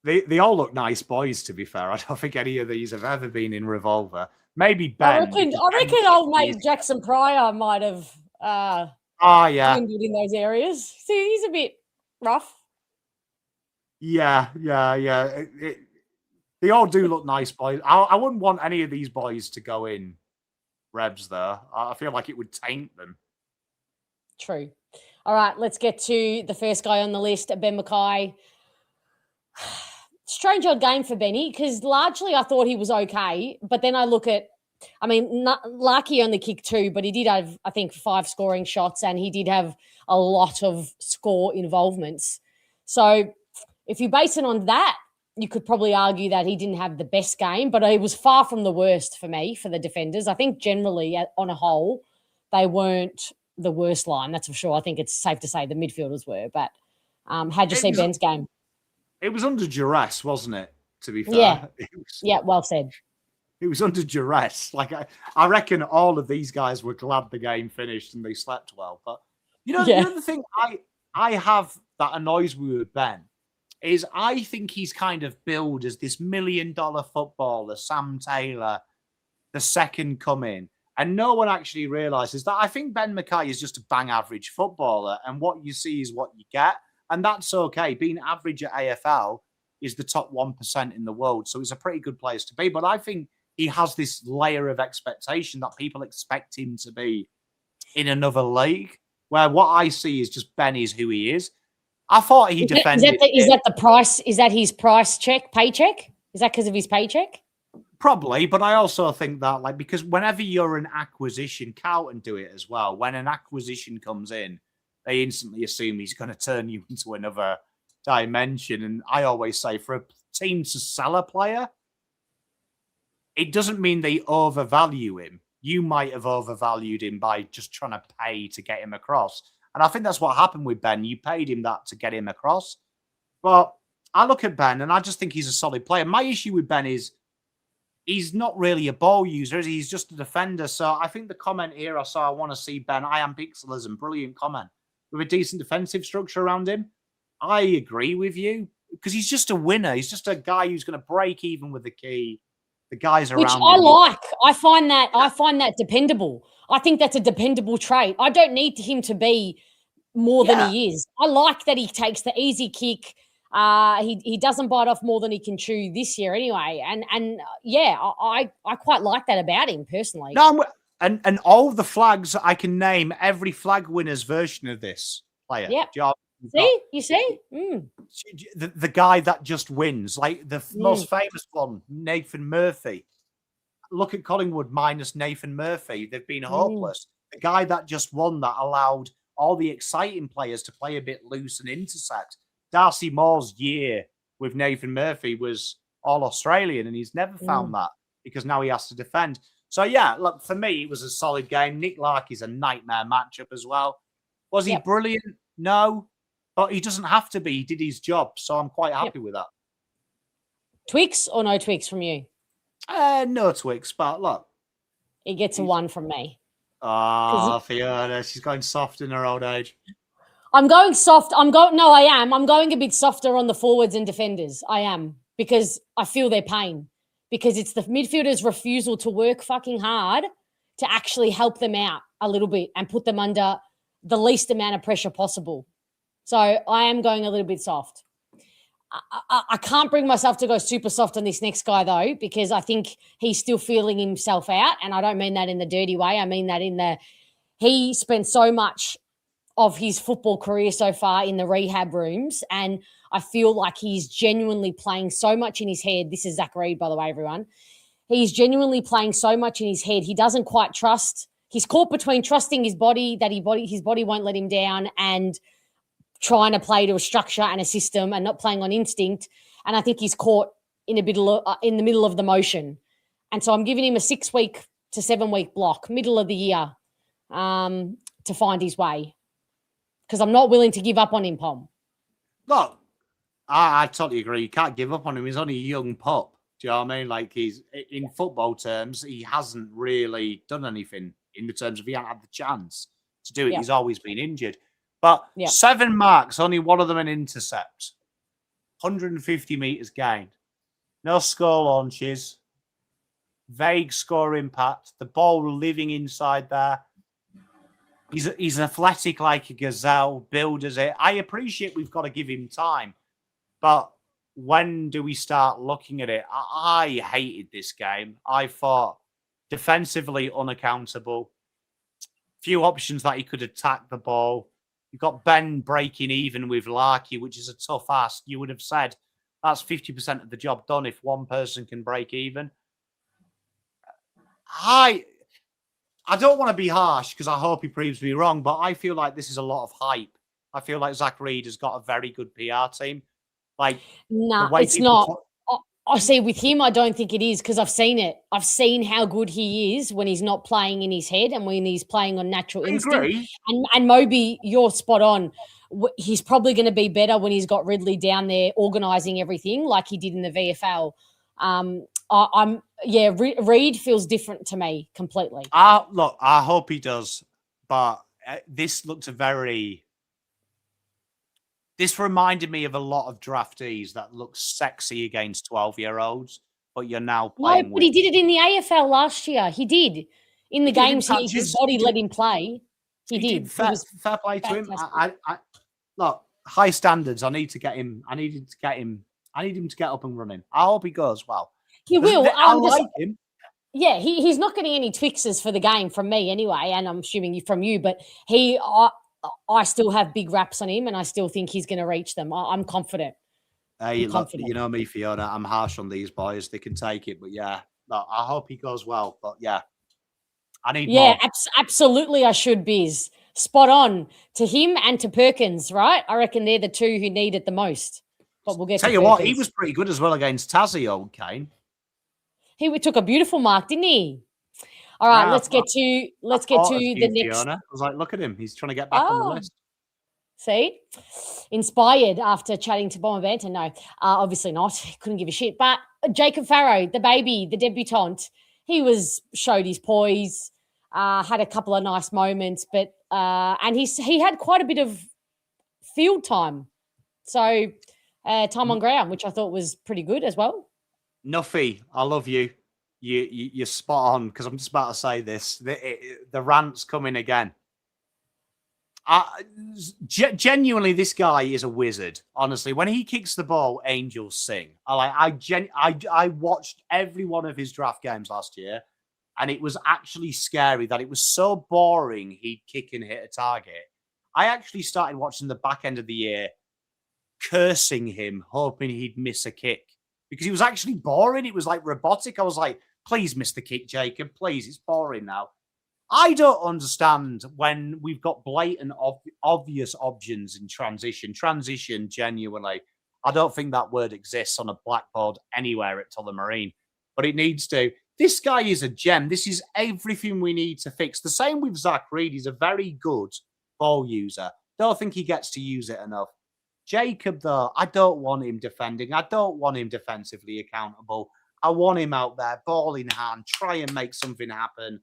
They all look nice boys, to be fair. I don't think any of these have ever been in Revolver. Maybe Ben. I reckon old mate Jackson Pryor might have dwindled in those areas. See, he's a bit rough. Yeah. They all do look nice boys. I wouldn't want any of these boys to go in Rebs, though. I feel like it would taint them. True. All right, let's get to the first guy on the list, Ben Mackay. Strange odd game for Benny, because largely I thought he was okay, but then I look at, Larky only kicked 2, but he did have, I think, 5 scoring shots, and he did have a lot of score involvements. So if you base it on that, you could probably argue that he didn't have the best game, but it was far from the worst for me, for the defenders. I think generally, on a whole, they weren't the worst line, that's for sure. I think it's safe to say the midfielders were, but how'd you see Ben's game? It was under duress, wasn't it, to be fair? Yeah, well said. It was under duress. Like, I reckon all of these guys were glad the game finished and they slept well. But, the other thing I have that annoys me with Ben is I think he's kind of billed as this $1 million footballer, Sam Taylor, the second coming. And no one actually realises that I think Ben Mackay is just a bang average footballer. And what you see is what you get. And that's okay. Being average at AFL is the top 1% in the world. So it's a pretty good place to be. But I think he has this layer of expectation that people expect him to be in another league, where what I see is just Ben is who he is. I thought he defended. Is that the price? Is that his paycheck? Is that because of his paycheck? Probably, but I also think that, because whenever you're an acquisition, Carlton do it as well. When an acquisition comes in, they instantly assume he's going to turn you into another dimension. And I always say, for a team to sell a player, it doesn't mean they overvalue him. You might have overvalued him by just trying to pay to get him across. And I think that's what happened with Ben. You paid him that to get him across. But I look at Ben and I just think he's a solid player. My issue with Ben is he's not really a ball user. He's just a defender. So I think the comment here I want to see Ben, I am pixelism, brilliant comment, with a decent defensive structure around him. I agree with you because he's just a winner. He's just a guy who's going to break even with the key. The guys around him. Which I like. I find that dependable. I think that's a dependable trait. I don't need him to be more than he is. I like that he takes the easy kick. He doesn't bite off more than he can chew this year anyway. And I quite like that about him personally. No, and all the flags I can name every flag winner's version of this player. Yeah. You see? The guy that just wins, like the most famous one, Nathan Murphy. Look at Collingwood minus Nathan Murphy. They've been hopeless. The guy that just won that allowed all the exciting players to play a bit loose and intersect. Darcy Moore's year with Nathan Murphy was all Australian, and he's never found that because now he has to defend. So, look, for me, it was a solid game. Nick Larkey's a nightmare matchup as well. Was he brilliant? No. But he doesn't have to be. He did his job. So I'm quite happy with that. Twix or no Twix from you? No Twix, but look. He gets a 1 from me. Oh, Fiona, she's going soft in her old age. I'm going soft. I am. I'm going a bit softer on the forwards and defenders. I am. because I feel their pain, because it's the midfielders' refusal to work fucking hard to actually help them out a little bit and put them under the least amount of pressure possible. So I am going a little bit soft. I can't bring myself to go super soft on this next guy, though, because I think he's still feeling himself out. And I don't mean that in the dirty way. I mean that in the he spent so much of his football career so far in the rehab rooms. And I feel like he's genuinely playing so much in his head. This is Zach Reid, by the way, everyone. He's genuinely playing so much in his head. He doesn't quite trust. He's caught between trusting his body, that his body won't let him down, and trying to play to a structure and a system and not playing on instinct. And I think he's caught in the middle of the motion. And so I'm giving him a 6-week to 7-week block, middle of the year, to find his way. Because I'm not willing to give up on him, Pom. Look, I totally agree. You can't give up on him. He's only a young pup. Do you know what I mean? Like, he's, in football terms, he hasn't really done anything in the terms of he hasn't had the chance to do it. Yeah. He's always been injured. But 7 marks, only one of them an intercept. 150 metres gained. No score launches. Vague score impact. The ball living inside there. He's athletic like a gazelle, builders it. I appreciate we've got to give him time. But when do we start looking at it? I hated this game. I thought defensively unaccountable. Few options that he could attack the ball. You've got Ben breaking even with Larky, which is a tough ask. You would have said that's 50% of the job done if one person can break even. I don't want to be harsh because I hope he proves me wrong, but I feel like this is a lot of hype. I feel like Zach Reid has got a very good PR team. Like, no, it's not. I see with him, I don't think it is because I've seen it. I've seen how good he is when he's not playing in his head and when he's playing on natural instinct. And Moby, you're spot on. He's probably going to be better when he's got Ridley down there organising everything like he did in the VFL. Reid feels different to me completely. Look, I hope he does, but this looked This reminded me of a lot of draftees that look sexy against 12-year-olds, but you're now playing but he did it in the AFL last year. He did. In the games, his body let him play. He did. Fair play to him. Look, high standards. I need him to get up and running. I hope he goes well. He will. I like him. Yeah, he's not getting any Twixes for the game from me anyway, and I'm assuming from you, but I still have big raps on him, and I still think he's going to reach them. I'm confident. Hey, look, you know me, Fiona. I'm harsh on these boys. They can take it, but yeah, look, I hope he goes well. But yeah, I need more. Absolutely. I should, Biz. Spot on to him and to Perkins, right? I reckon they're the two who need it the most. But we'll get. Tell you what, he was pretty good as well against Tassie, old Kane. He took a beautiful mark, didn't he? All right, let's get to the next. Fiona. I was like, look at him. He's trying to get back on the list. See? Inspired after chatting to Bomber Banter. No, obviously not. Couldn't give a shit. But Jacob Farrow, the baby, the debutant, he showed his poise, had a couple of nice moments, but and he had quite a bit of field time. So time on ground, which I thought was pretty good as well. Nuffy, I love you. You're spot on because I'm just about to say this. The rant's coming again. Genuinely, this guy is a wizard. Honestly, when he kicks the ball, angels sing. I watched every one of his draft games last year, and it was actually scary that it was so boring he'd kick and hit a target. I actually started watching the back end of the year, cursing him, hoping he'd miss a kick. Because he was actually boring. It was like robotic. I was like, please miss the kick, Jacob. Please, it's boring now. I don't understand when we've got blatant, obvious options in transition. Transition, genuinely. I don't think that word exists on a blackboard anywhere at Tullamarine. But it needs to. This guy is a gem. This is everything we need to fix. The same with Zach Reid. He's a very good ball user. Don't think he gets to use it enough. Jacob, though, I don't want him defending. I don't want him defensively accountable. I want him out there, ball in hand, try and make something happen.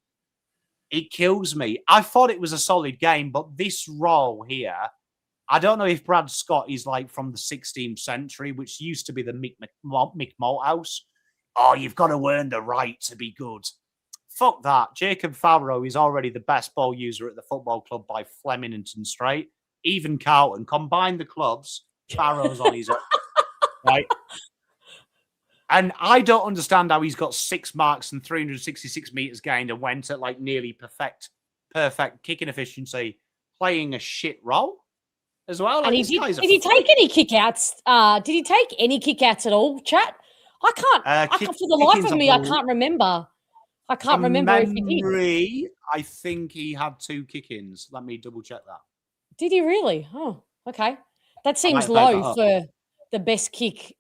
It kills me. I thought it was a solid game, but this role here, I don't know if Brad Scott is like from the 16th century, which used to be the Mick Malthouse. Oh, you've got to earn the right to be good. Fuck that. Jacob Farrow is already the best ball user at the football club by Flemington Straight. Even Carlton. Combine the clubs, Farrow's on his own. Right? And I don't understand how he's got 6 marks and 366 metres gained and went at like nearly perfect kicking efficiency, playing a shit role as well. And like, did he take any kickouts? Did he take any kickouts at all, chat? I can't for the life of me, I can't remember. I can't remember if he did. I think he had 2 kick-ins. Let me double check that. Did he really? Oh, okay. That seems low for the best kick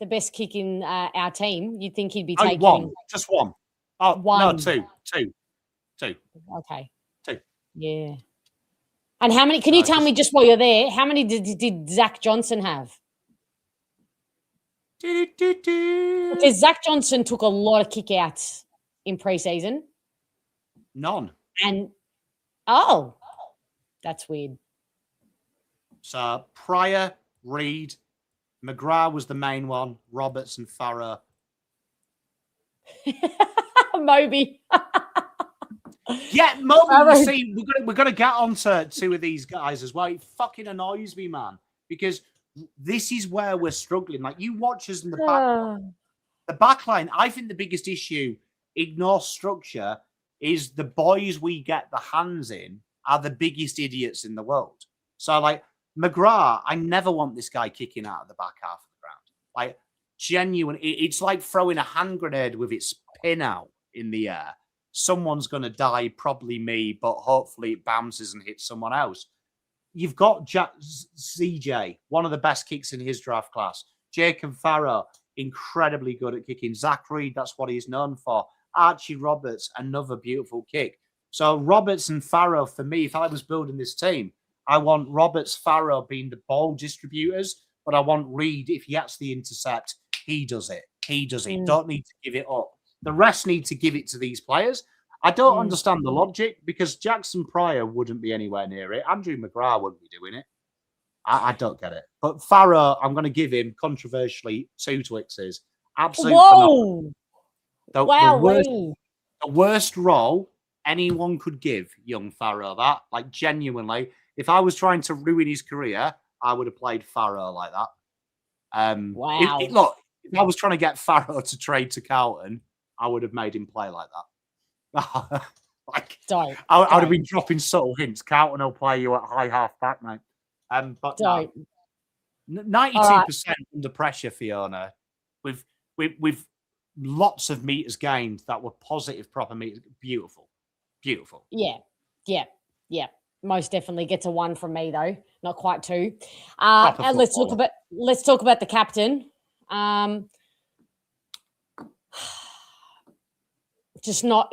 in our team. You'd think he'd be taking one. Just one. Oh, one. No, two. Okay. 2. Yeah. And how many? Can you tell me just while you're there? How many did Zach Johnson have? Because Zach Johnson took a lot of kickouts in preseason. None. And that's weird. So Pryor, Reed, McGrath was the main one. Roberts and Farrow. Moby. Yeah, Moby. See, we're gonna get onto 2 of these guys as well. It fucking annoys me, man, because this is where we're struggling. Like, you watch us in the back line. I think the biggest issue, ignore structure, is the boys we get the hands in are the biggest idiots in the world. So, like, McGrath, I never want this guy kicking out of the back half of the ground. Like, genuine. It's like throwing a hand grenade with its pin out in the air. Someone's going to die, probably me, but hopefully it bounces and hits someone else. You've got CJ, one of the best kicks in his draft class. Jacob Farrow, incredibly good at kicking. Zach Reed, that's what he's known for. Archie Roberts, another beautiful kick. So Roberts and Farrow, for me, if I was building this team, I want Roberts, Farrow being the ball distributors, but I want Reed, if he gets the intercept, he does it. He does it. Don't need to give it up. The rest need to give it to these players. I don't understand the logic, because Jackson Pryor wouldn't be anywhere near it. Andrew McGrath wouldn't be doing it. I don't get it. But Farrow, I'm going to give him, controversially, 2 Twixes. Absolutely phenomenal. The worst role anyone could give young Farrow, that. Like, genuinely, if I was trying to ruin his career, I would have played Farrow like that. Look, if I was trying to get Farrow to trade to Carlton, I would have made him play like that. I would have been dropping subtle hints. Carlton will play you at high half back, mate. But 92% under pressure, Fiona, with lots of meters gained that were positive, proper meters. Beautiful. Yeah. Most definitely gets a 1 from me, though. Not quite 2. And let's talk about the captain. Just not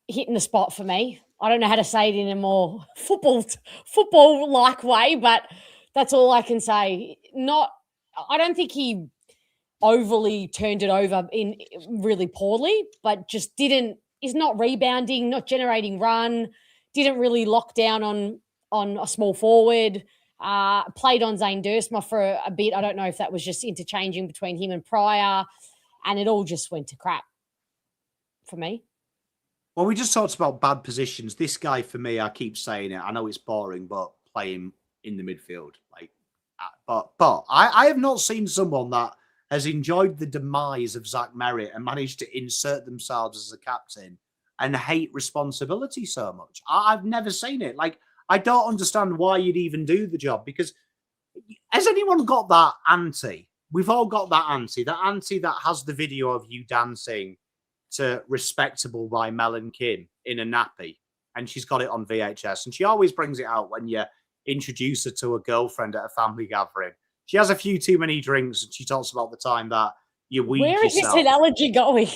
hitting the spot for me. I don't know how to say it in a more football-like way, but that's all I can say. I don't think he overly turned it over in really poorly, but just is not rebounding, not generating run, didn't really lock down on a small forward. Played on Zane Dursma for a bit. I don't know if that was just interchanging between him and Pryor, and it all just went to crap for me. Well, we just talked about bad positions. This guy, for me, I keep saying it. I know it's boring, but play him in the midfield. But I have not seen someone that has enjoyed the demise of Zach Merritt and managed to insert themselves as a captain and hate responsibility so much. I've never seen it. Like, I don't understand why you'd even do the job, because has anyone got that auntie? We've all got that auntie that has the video of you dancing to Respectable by Mel and Kim in a nappy, and she's got it on VHS, and she always brings it out when you introduce her to a girlfriend at a family gathering. She has a few too many drinks, and she talks about the time that you weed yourself. Where is this analogy going?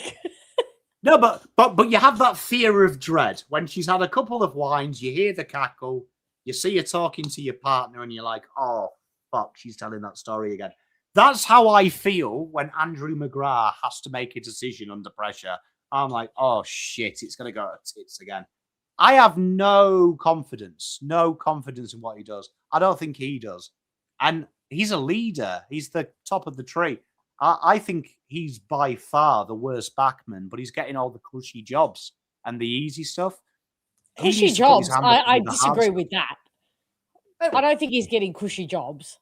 No, but you have that fear of dread when she's had a couple of wines. You hear the cackle, you see her talking to your partner, and you're like, "Oh fuck, she's telling that story again." That's how I feel when Andrew McGrath has to make a decision under pressure. I'm like, "Oh shit, it's gonna go to tits again." I have no confidence in what he does. I don't think he does. And he's a leader. He's the top of the tree. I think he's by far the worst backman, but he's getting all the cushy jobs and the easy stuff. Cushy jobs? I disagree with that. I don't think he's getting cushy jobs.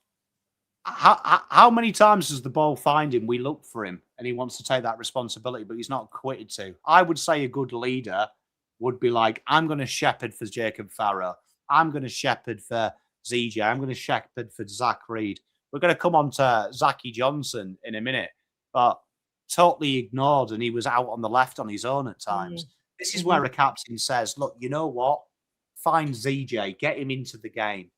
How many times does the ball find him? We look for him and he wants to take that responsibility, but he's not quitted to. I would say a good leader would be like, I'm going to shepherd for Jacob Farrow. I'm going to shepherd for ZJ. I'm going to shepherd for Zach Reed. We're going to come on to Zachy Johnson in a minute, but totally ignored, and he was out on the left on his own at times. This is where a captain says, look, you know what? Find ZJ, get him into the game.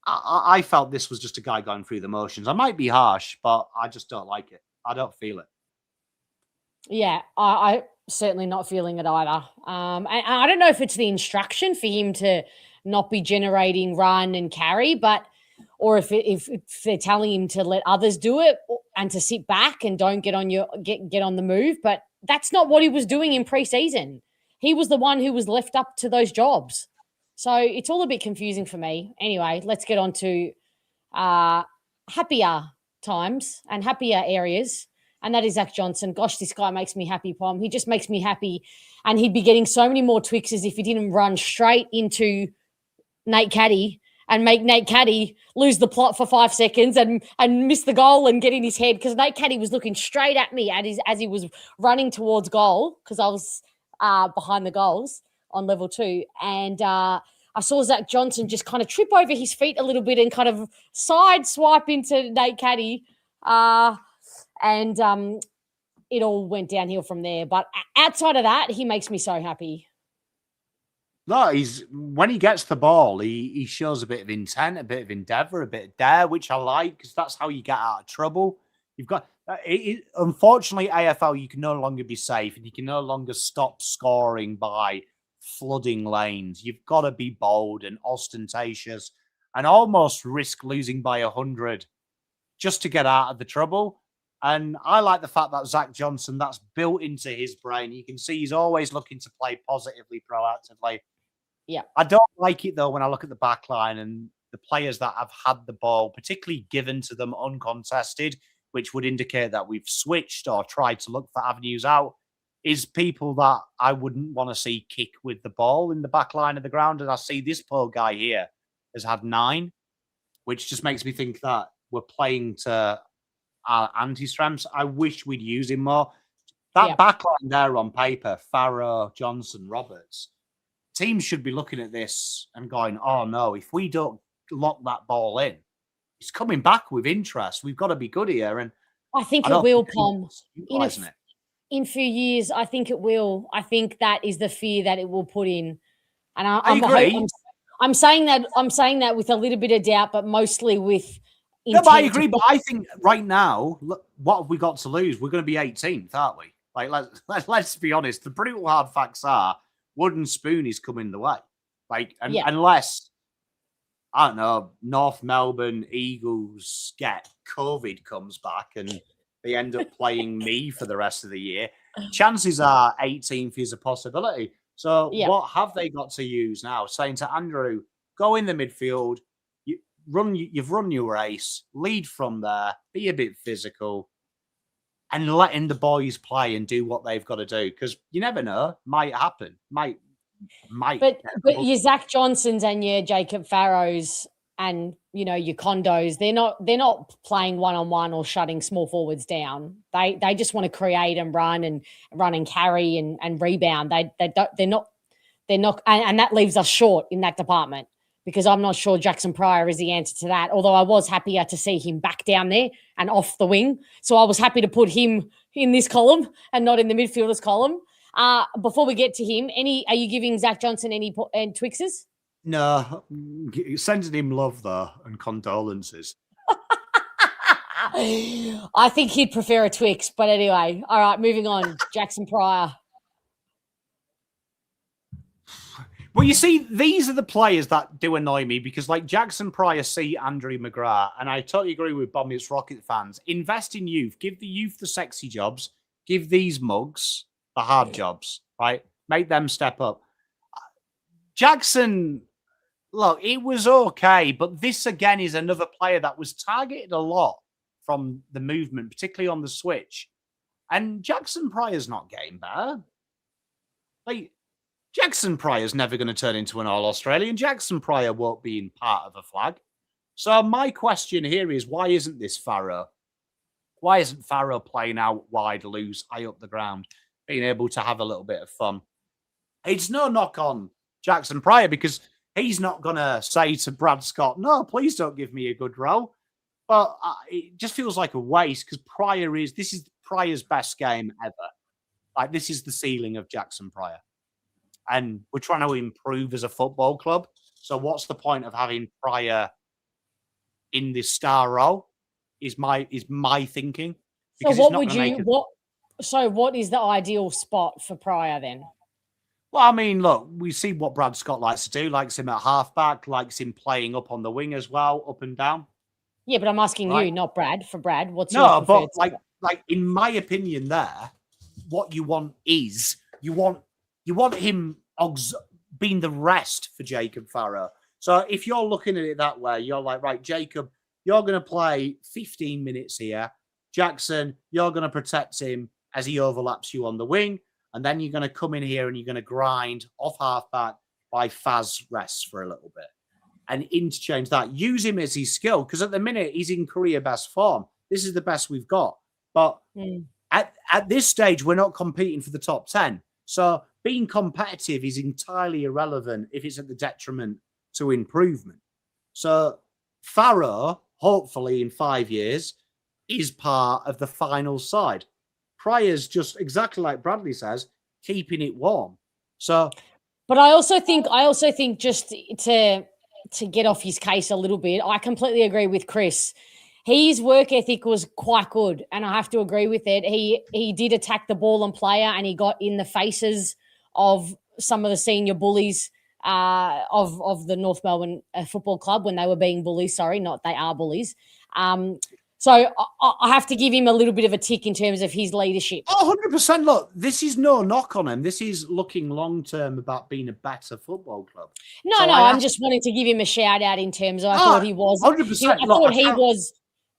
I felt this was just a guy going through the motions. I might be harsh, but I just don't like it. I don't feel it. Yeah, I certainly not feeling it either. And I don't know if it's the instruction for him to not be generating run and carry, or if they're telling him to let others do it and to sit back and don't get on the move. But that's not what he was doing in preseason. He was the one who was left up to those jobs. So it's all a bit confusing for me. Anyway, let's get on to happier times and happier areas. And that is Zach Johnson. Gosh, this guy makes me happy, Pom. He just makes me happy. And he'd be getting so many more Twixes if he didn't run straight into Nate Caddy and make Nate Caddy lose the plot for 5 seconds and miss the goal and get in his head, because Nate Caddy was looking straight at me as he was running towards goal, because I was behind the goals on level 2. And I saw Zach Johnson just kind of trip over his feet a little bit and kind of side swipe into Nate Caddy. And it all went downhill from there. But outside of that, he makes me so happy. No, when he gets the ball, he shows a bit of intent, a bit of endeavour, a bit of dare, which I like, because that's how you get out of trouble. You've got, unfortunately, AFL, you can no longer be safe, and you can no longer stop scoring by flooding lanes. You've got to be bold and ostentatious and almost risk losing by 100 just to get out of the trouble. And I like the fact that Zach Johnson, that's built into his brain. You can see he's always looking to play positively, proactively. Yeah. I don't like it, though, when I look at the back line and the players that have had the ball, particularly given to them uncontested, which would indicate that we've switched or tried to look for avenues out, is people that I wouldn't want to see kick with the ball in the back line of the ground. And I see this poor guy here has had 9, which just makes me think that we're playing to our anti-strengths. I wish we'd use him more. That back line there on paper, Farrow, Johnson, Roberts, teams should be looking at this and going, oh no, if we don't lock that ball in, it's coming back with interest. We've got to be good here. And I think it will, Pom. In a few years, I think it will. I think that is the fear that it will put in. And I agree. I'm saying that with a little bit of doubt, but mostly with intent. No, but I agree. But I think right now, look, what have we got to lose? We're going to be 18th, aren't we? Like, let's be honest. The brutal hard facts are wooden spoon is coming the way. Like, unless, I don't know, North Melbourne Eagles get COVID comes back and they end up playing me for the rest of the year, chances are 18th is a possibility. So what have they got to use now? Saying to Andrew, go in the midfield, you've run your race, lead from there, be a bit physical, and letting the boys play and do what they've got to do. Because you never know, might happen, might. But your Zach Johnsons and your Jacob Farrows and your Condos, they're not playing one-on-one or shutting small forwards down. They just want to create and run and carry and rebound. They're not, and that leaves us short in that department, because I'm not sure Jackson Pryor is the answer to that. Although I was happier to see him back down there and off the wing, so I was happy to put him in this column and not in the midfielders column. Before we get to him, are you giving Zach Johnson any Twixes? No, sending him love though and condolences. I think he'd prefer a Twix, but anyway. All right, moving on. Jackson Pryor. Well, you see, these are the players that do annoy me, because like Jackson Pryor, see Andrew McGrath, and I totally agree with Bombers Rocket fans. Invest in youth. Give the youth the sexy jobs. Give these mugs the hard jobs, right? Make them step up. Jackson, look, it was okay, but this again is another player that was targeted a lot from the movement, particularly on the switch. And Jackson Pryor's not getting better. Like, Jackson Pryor's never going to turn into an All-Australian. Jackson Pryor won't be in part of a flag. So my question here is, why isn't this Farrow? Why isn't Farrow playing out wide, loose, high up the ground, being able to have a little bit of fun? It's no knock on Jackson Pryor because he's not going to say to Brad Scott, no, please don't give me a good role. But it just feels like a waste because this is Pryor's best game ever. Like, this is the ceiling of Jackson Pryor. And we're trying to improve as a football club. So what's the point of having Pryor in this star role? Is my thinking. So what is the ideal spot for Pryor then? Well, I mean, look, we see what Brad Scott likes to do. Likes him at halfback, likes him playing up on the wing as well, up and down. Yeah, but I'm asking you, not Brad. For Brad, what's your no? But like in my opinion, there, what you want is you want him being the rest for Jacob Farrow. So if you're looking at it that way, you're like, right, Jacob, you're going to play 15 minutes here. Jackson, you're going to protect him as he overlaps you on the wing. And then you're going to come in here and you're going to grind off halfback by Faz rests for a little bit and interchange that. Use him as his skill because at the minute he's in career best form. This is the best we've got. But at this stage, we're not competing for the top 10. So being competitive is entirely irrelevant if it's at the detriment to improvement. So Farrow, hopefully in 5 years, is part of the final side. Pryor's just exactly like Bradley says, keeping it warm. So, but I also think just to get off his case a little bit, I completely agree with Chris. His work ethic was quite good, and I have to agree with it. He did attack the ball and player, and he got in the faces of some of the senior bullies of the North Melbourne Football Club when they were being bullies. Sorry, not they are bullies. So I have to give him a little bit of a tick in terms of his leadership. Oh, 100%. Look, this is no knock on him. This is looking long-term about being a better football club. No, I'm just wanting to give him a shout out in terms of I thought he was 100%.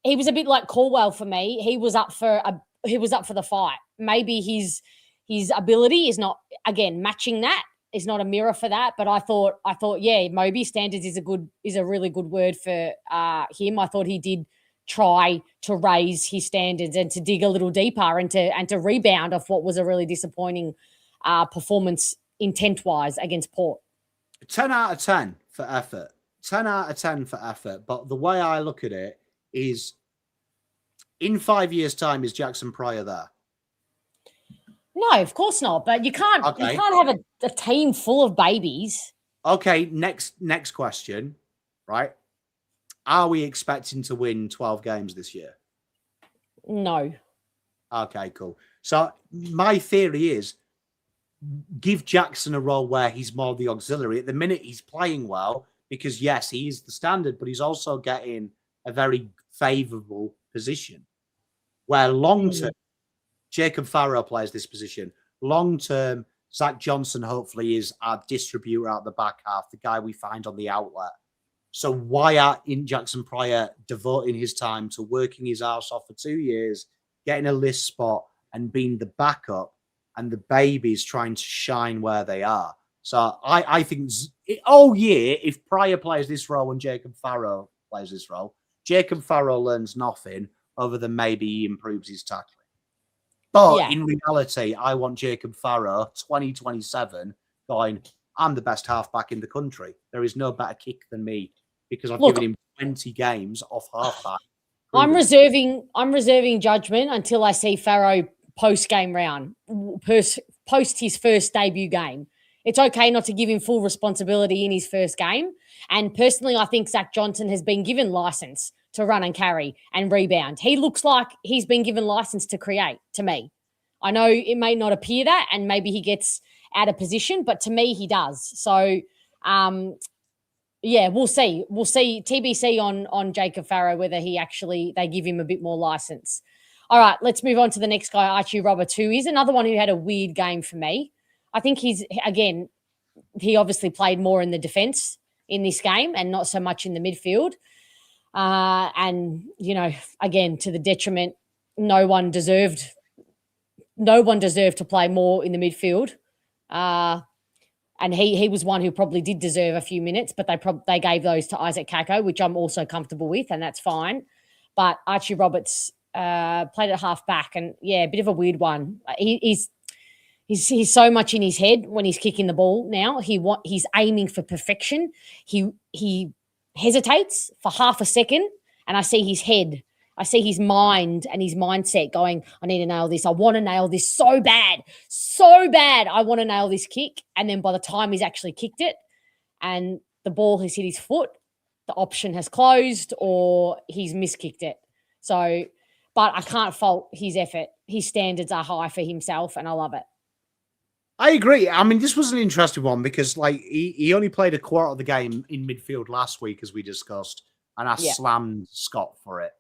He was a bit like Caldwell for me. He was up for the fight. Maybe his ability is not, again, matching that. Is not a mirror for that, but I thought, yeah, Moby standards is a really good word for him. I thought he did try to raise his standards and to dig a little deeper and to rebound off what was a really disappointing performance intent-wise against Port. 10 out of 10 for effort. 10 out of 10 for effort. But the way I look at it is in 5 years' time, is Jackson Pryor there? No, of course not. But you can't have a team full of babies. Okay, next question, right? Are we expecting to win 12 games this year? No. Okay, cool. So my theory is give Jackson a role where he's more the auxiliary. At the minute, he's playing well because, yes, he is the standard, but he's also getting a very favourable position where long-term, Jacob Farrow plays this position. Long-term, Zach Johnson hopefully is our distributor out the back half, the guy we find on the outlet. So why aren't Jackson Pryor devoting his time to working his ass off for 2 years, getting a list spot and being the backup and the babies trying to shine where they are? So I think all year, if Pryor plays this role and Jacob Farrow plays this role, Jacob Farrow learns nothing other than maybe he improves his tackling. But in reality, I want Jacob Farrow, 2027, going, I'm the best halfback in the country. There is no better kick than me because I've given him 20 games off halfback. I'm reserving judgment until I see Farrow post-game round, post his first debut game. It's okay not to give him full responsibility in his first game. And personally, I think Zach Johnson has been given license to run and carry and rebound. He looks like he's been given license to create, to me. I know it may not appear that, and maybe he gets out of position, but to me, he does. So, we'll see. We'll see TBC on Jacob Farrow, whether they give him a bit more license. All right, let's move on to the next guy, Archie Roberts, who is another one who had a weird game for me. I think he obviously played more in the defense in this game and not so much in the midfield. And, again, to the detriment, no one deserved to play more in the midfield. And he was one who probably did deserve a few minutes, but they gave those to Isaac Kako, which I'm also comfortable with, and that's fine. But Archie Roberts played at half back, and a bit of a weird one. He's so much in his head when he's kicking the ball now. He's aiming for perfection. He hesitates for half a second, and I see his head. I see his mind and his mindset going, I need to nail this. I want to nail this so bad. So bad. I want to nail this kick. And then by the time he's actually kicked it and the ball has hit his foot, the option has closed or he's miskicked it. So, but I can't fault his effort. His standards are high for himself, and I love it. I agree. I mean, this was an interesting one because, he only played a quarter of the game in midfield last week, as we discussed, and I slammed Scott for it.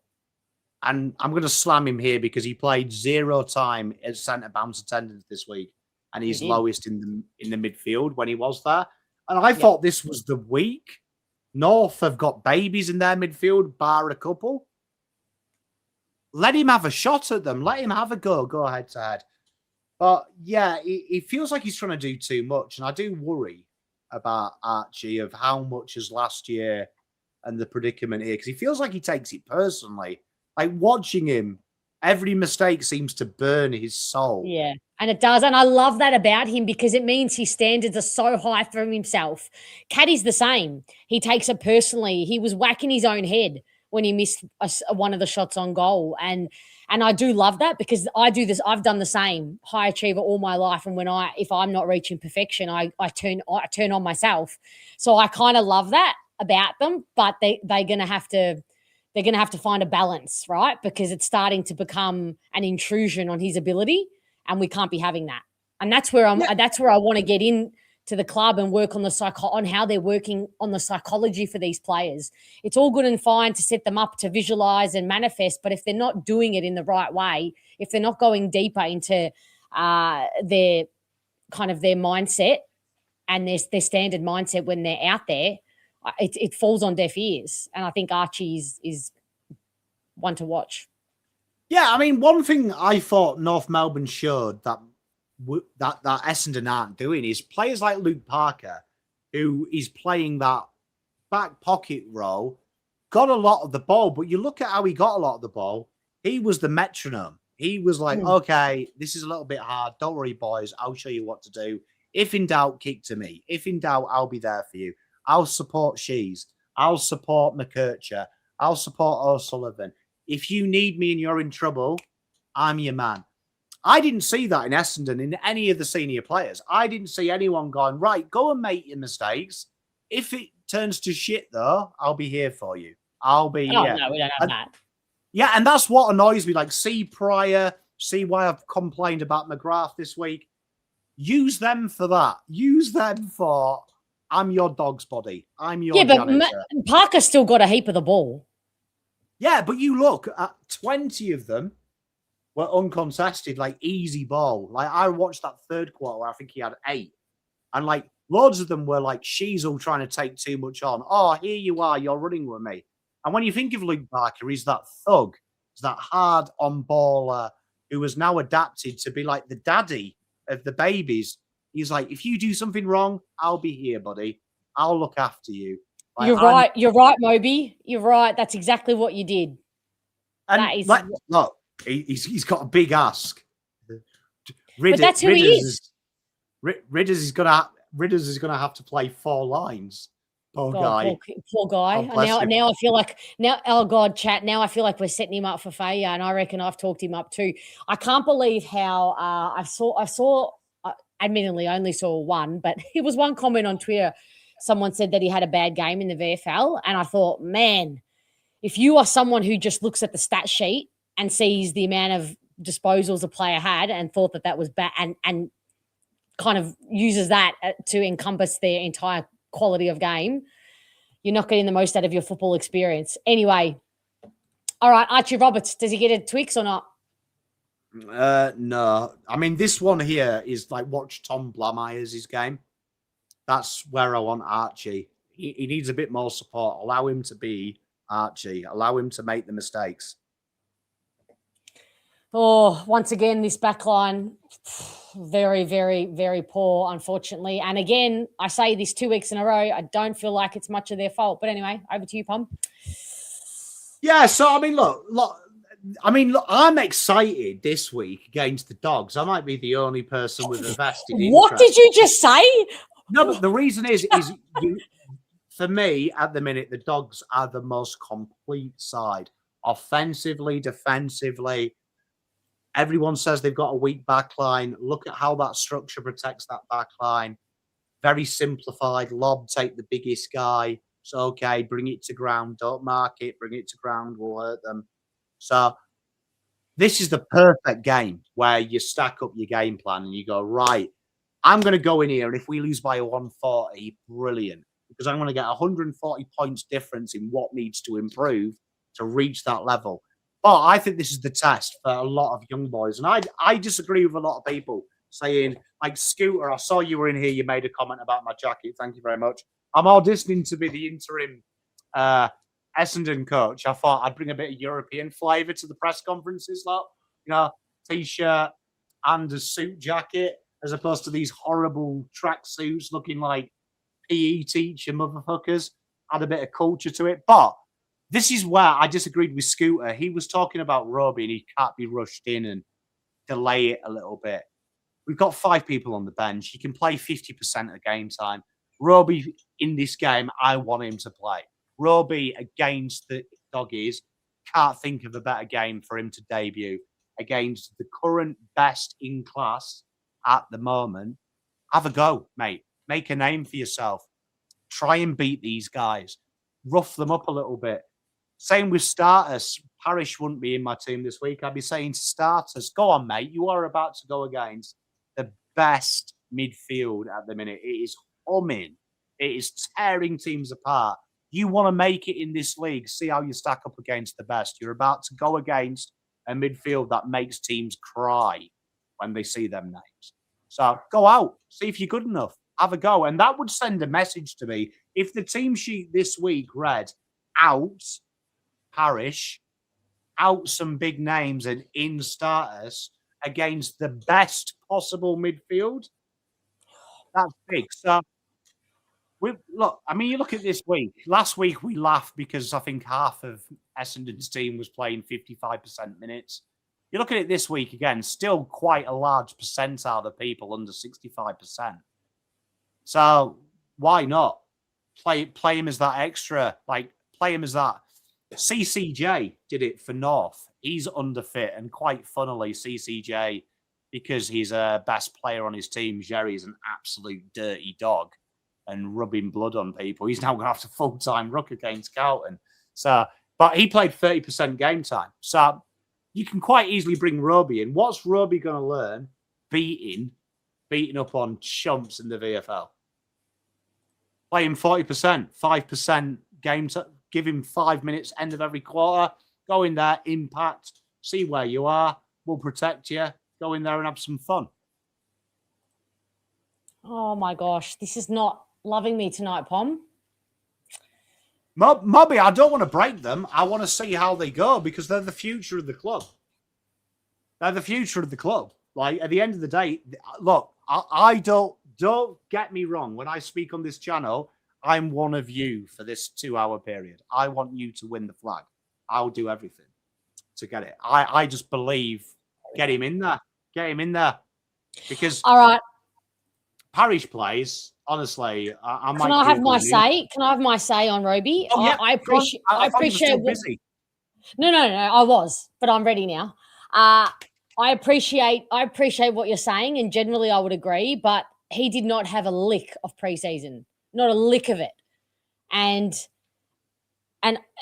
And I'm going to slam him here because he played 0 time as centre bounce attendance this week, and he's lowest in the midfield when he was there. And I thought this was the week. North have got babies in their midfield, bar a couple. Let him have a shot at them. Let him have a go. Go head to head. But it feels like he's trying to do too much, and I do worry about Archie of how much as last year and the predicament here because he feels like he takes it personally. Like watching him, every mistake seems to burn his soul. Yeah, and it does. And I love that about him because it means his standards are so high for himself. Caddy's the same. He takes it personally. He was whacking his own head when he missed one of the shots on goal. And I do love that because I do this. I've done the same, high achiever all my life. And if I'm not reaching perfection, I turn on myself. So I kind of love that about them, but they're going to have to find a balance, right? Because it's starting to become an intrusion on his ability, and we can't be having that. And that's where that's where I want to get in to the club and work on on how they're working on the psychology for these players. It's all good and fine to set them up to visualize and manifest, but if they're not doing it in the right way, if they're not going deeper into their mindset and their standard mindset when they're out there, it falls on deaf ears. And I think Archie is one to watch. Yeah, I mean, one thing I thought North Melbourne showed that Essendon aren't doing is players like Luke Parker, who is playing that back pocket role, got a lot of the ball. But you look at how he got a lot of the ball. He was the metronome. He was like, okay, this is a little bit hard. Don't worry, boys. I'll show you what to do. If in doubt, kick to me. If in doubt, I'll be there for you. I'll support Shees. I'll support McKercher. I'll support O'Sullivan. If you need me and you're in trouble, I'm your man. I didn't see that in Essendon in any of the senior players. I didn't see anyone going, right, go and make your mistakes. If it turns to shit, though, I'll be here for you. I'll be here. No, we don't have that. Yeah, and that's what annoys me. Like, see Pryor, see why I've complained about McGrath this week. Use them for that. Use them for, I'm your dog's body. I'm your janitor. But Parker's still got a heap of the ball. Yeah, but you look at 20 of them were uncontested, like easy ball. Like I watched that third quarter where I think he had 8. And like loads of them were like she's all trying to take too much on. Oh, here you are, you're running with me. And when you think of Luke Parker, he's that thug, he's that hard on baller who has now adapted to be like the daddy of the babies. He's like, if you do something wrong, I'll be here, buddy. I'll look after you. Like, You're right, Moby. You're right. That's exactly what you did. And that is look, he's got a big ask. But that's who he is. Ridders is gonna have to play 4 lines. Poor guy. Poor guy. Now I feel like oh God, chat. Now I feel like we're setting him up for failure, and I reckon I've talked him up too. I can't believe how I saw. Admittedly, I only saw one, but it was one comment on Twitter. Someone said that he had a bad game in the VFL, and I thought, man, if you are someone who just looks at the stat sheet and sees the amount of disposals a player had and thought that was bad and kind of uses that to encompass their entire quality of game, you're not getting the most out of your football experience. Anyway, all right, Archie Roberts, does he get a Twix or not? No. I mean, this one here is like watch Tom Blameyer's game. That's where I want Archie. he needs a bit more support. Allow him to be Archie. Allow him to make the mistakes. Oh, once again, this back line, very, very, very poor, unfortunately. And again, I say this 2 weeks in a row. I don't feel like it's much of their fault. But anyway, over to you, Pom. Yeah, so, I mean, look, I'm excited this week against the Dogs. I might be the only person with a vested interest. What did you just say? No, but the reason is for me, at the minute, the Dogs are the most complete side. Offensively, defensively. Everyone says they've got a weak backline. Look at how that structure protects that backline. Very simplified. Lob, take the biggest guy. So, okay, bring it to ground. Don't mark it. Bring it to ground. We'll hurt them. So, this is the perfect game where you stack up your game plan and you go, right, I'm going to go in here, and if we lose by 140, brilliant. Because I'm going to get 140 points difference in what needs to improve to reach that level. But I think this is the test for a lot of young boys. And I disagree with a lot of people saying, like, Scooter, I saw you were in here. You made a comment about my jacket. Thank you very much. I'm auditioning to be the interim Essendon coach. I thought I'd bring a bit of European flavour to the press conferences, T-shirt and a suit jacket, as opposed to these horrible tracksuits looking like PE teacher motherfuckers. Add a bit of culture to it. But this is where I disagreed with Scooter. He was talking about Roby and he can't be rushed in and delay it a little bit. We've got 5 people on the bench. He can play 50% of game time. Roby in this game, I want him to play. Roby against the Doggies, can't think of a better game for him to debut against the current best in class at the moment. Have a go, mate. Make a name for yourself. Try and beat these guys. Rough them up a little bit. Same with starters. Parrish wouldn't be in my team this week. I'd be saying to starters, go on, mate. You are about to go against the best midfield at the minute. It is humming. It is tearing teams apart. You want to make it in this league. See how you stack up against the best. You're about to go against a midfield that makes teams cry when they see them names. So go out. See if you're good enough. Have a go. And that would send a message to me. If the team sheet this week read out Parrish, out some big names and in starters against the best possible midfield, that's big. So, you look at this week. Last week we laughed because I think half of Essendon's team was playing 55% minutes. You look at it this week again, still quite a large percentile of people under 65%. So why not play him as that extra? Play him as that. CCJ did it for North. He's underfit, and quite funnily, CCJ, because he's a best player on his team, Jerry's an absolute dirty dog and rubbing blood on people. He's now going to have to full-time ruck against Carlton. So, but he played 30% game time. So you can quite easily bring Roby in. What's Roby going to learn? Beating up on chumps in the VFL. Play him 40%, 5% game time. Give him 5 minutes, end of every quarter. Go in there, impact, see where you are. We'll protect you. Go in there and have some fun. Oh, my gosh. This is not loving me tonight, Pom. Mobby, I don't want to break them. I want to see how they go because they're the future of the club. They're the future of the club. Like, at the end of the day, look, I don't get me wrong. When I speak on this channel, I'm one of you for this 2-hour period. I want you to win the flag. I'll do everything to get it. I just believe, get him in there. Get him in there. Because all right, Parrish plays, honestly, I might... Can I have my say? Can I have my say on Roby? Oh, yeah. I appreciate... I appreciate... busy. No, I was, but I'm ready now. I appreciate what you're saying, and generally I would agree, but he did not have a lick of preseason. Not a lick of it. And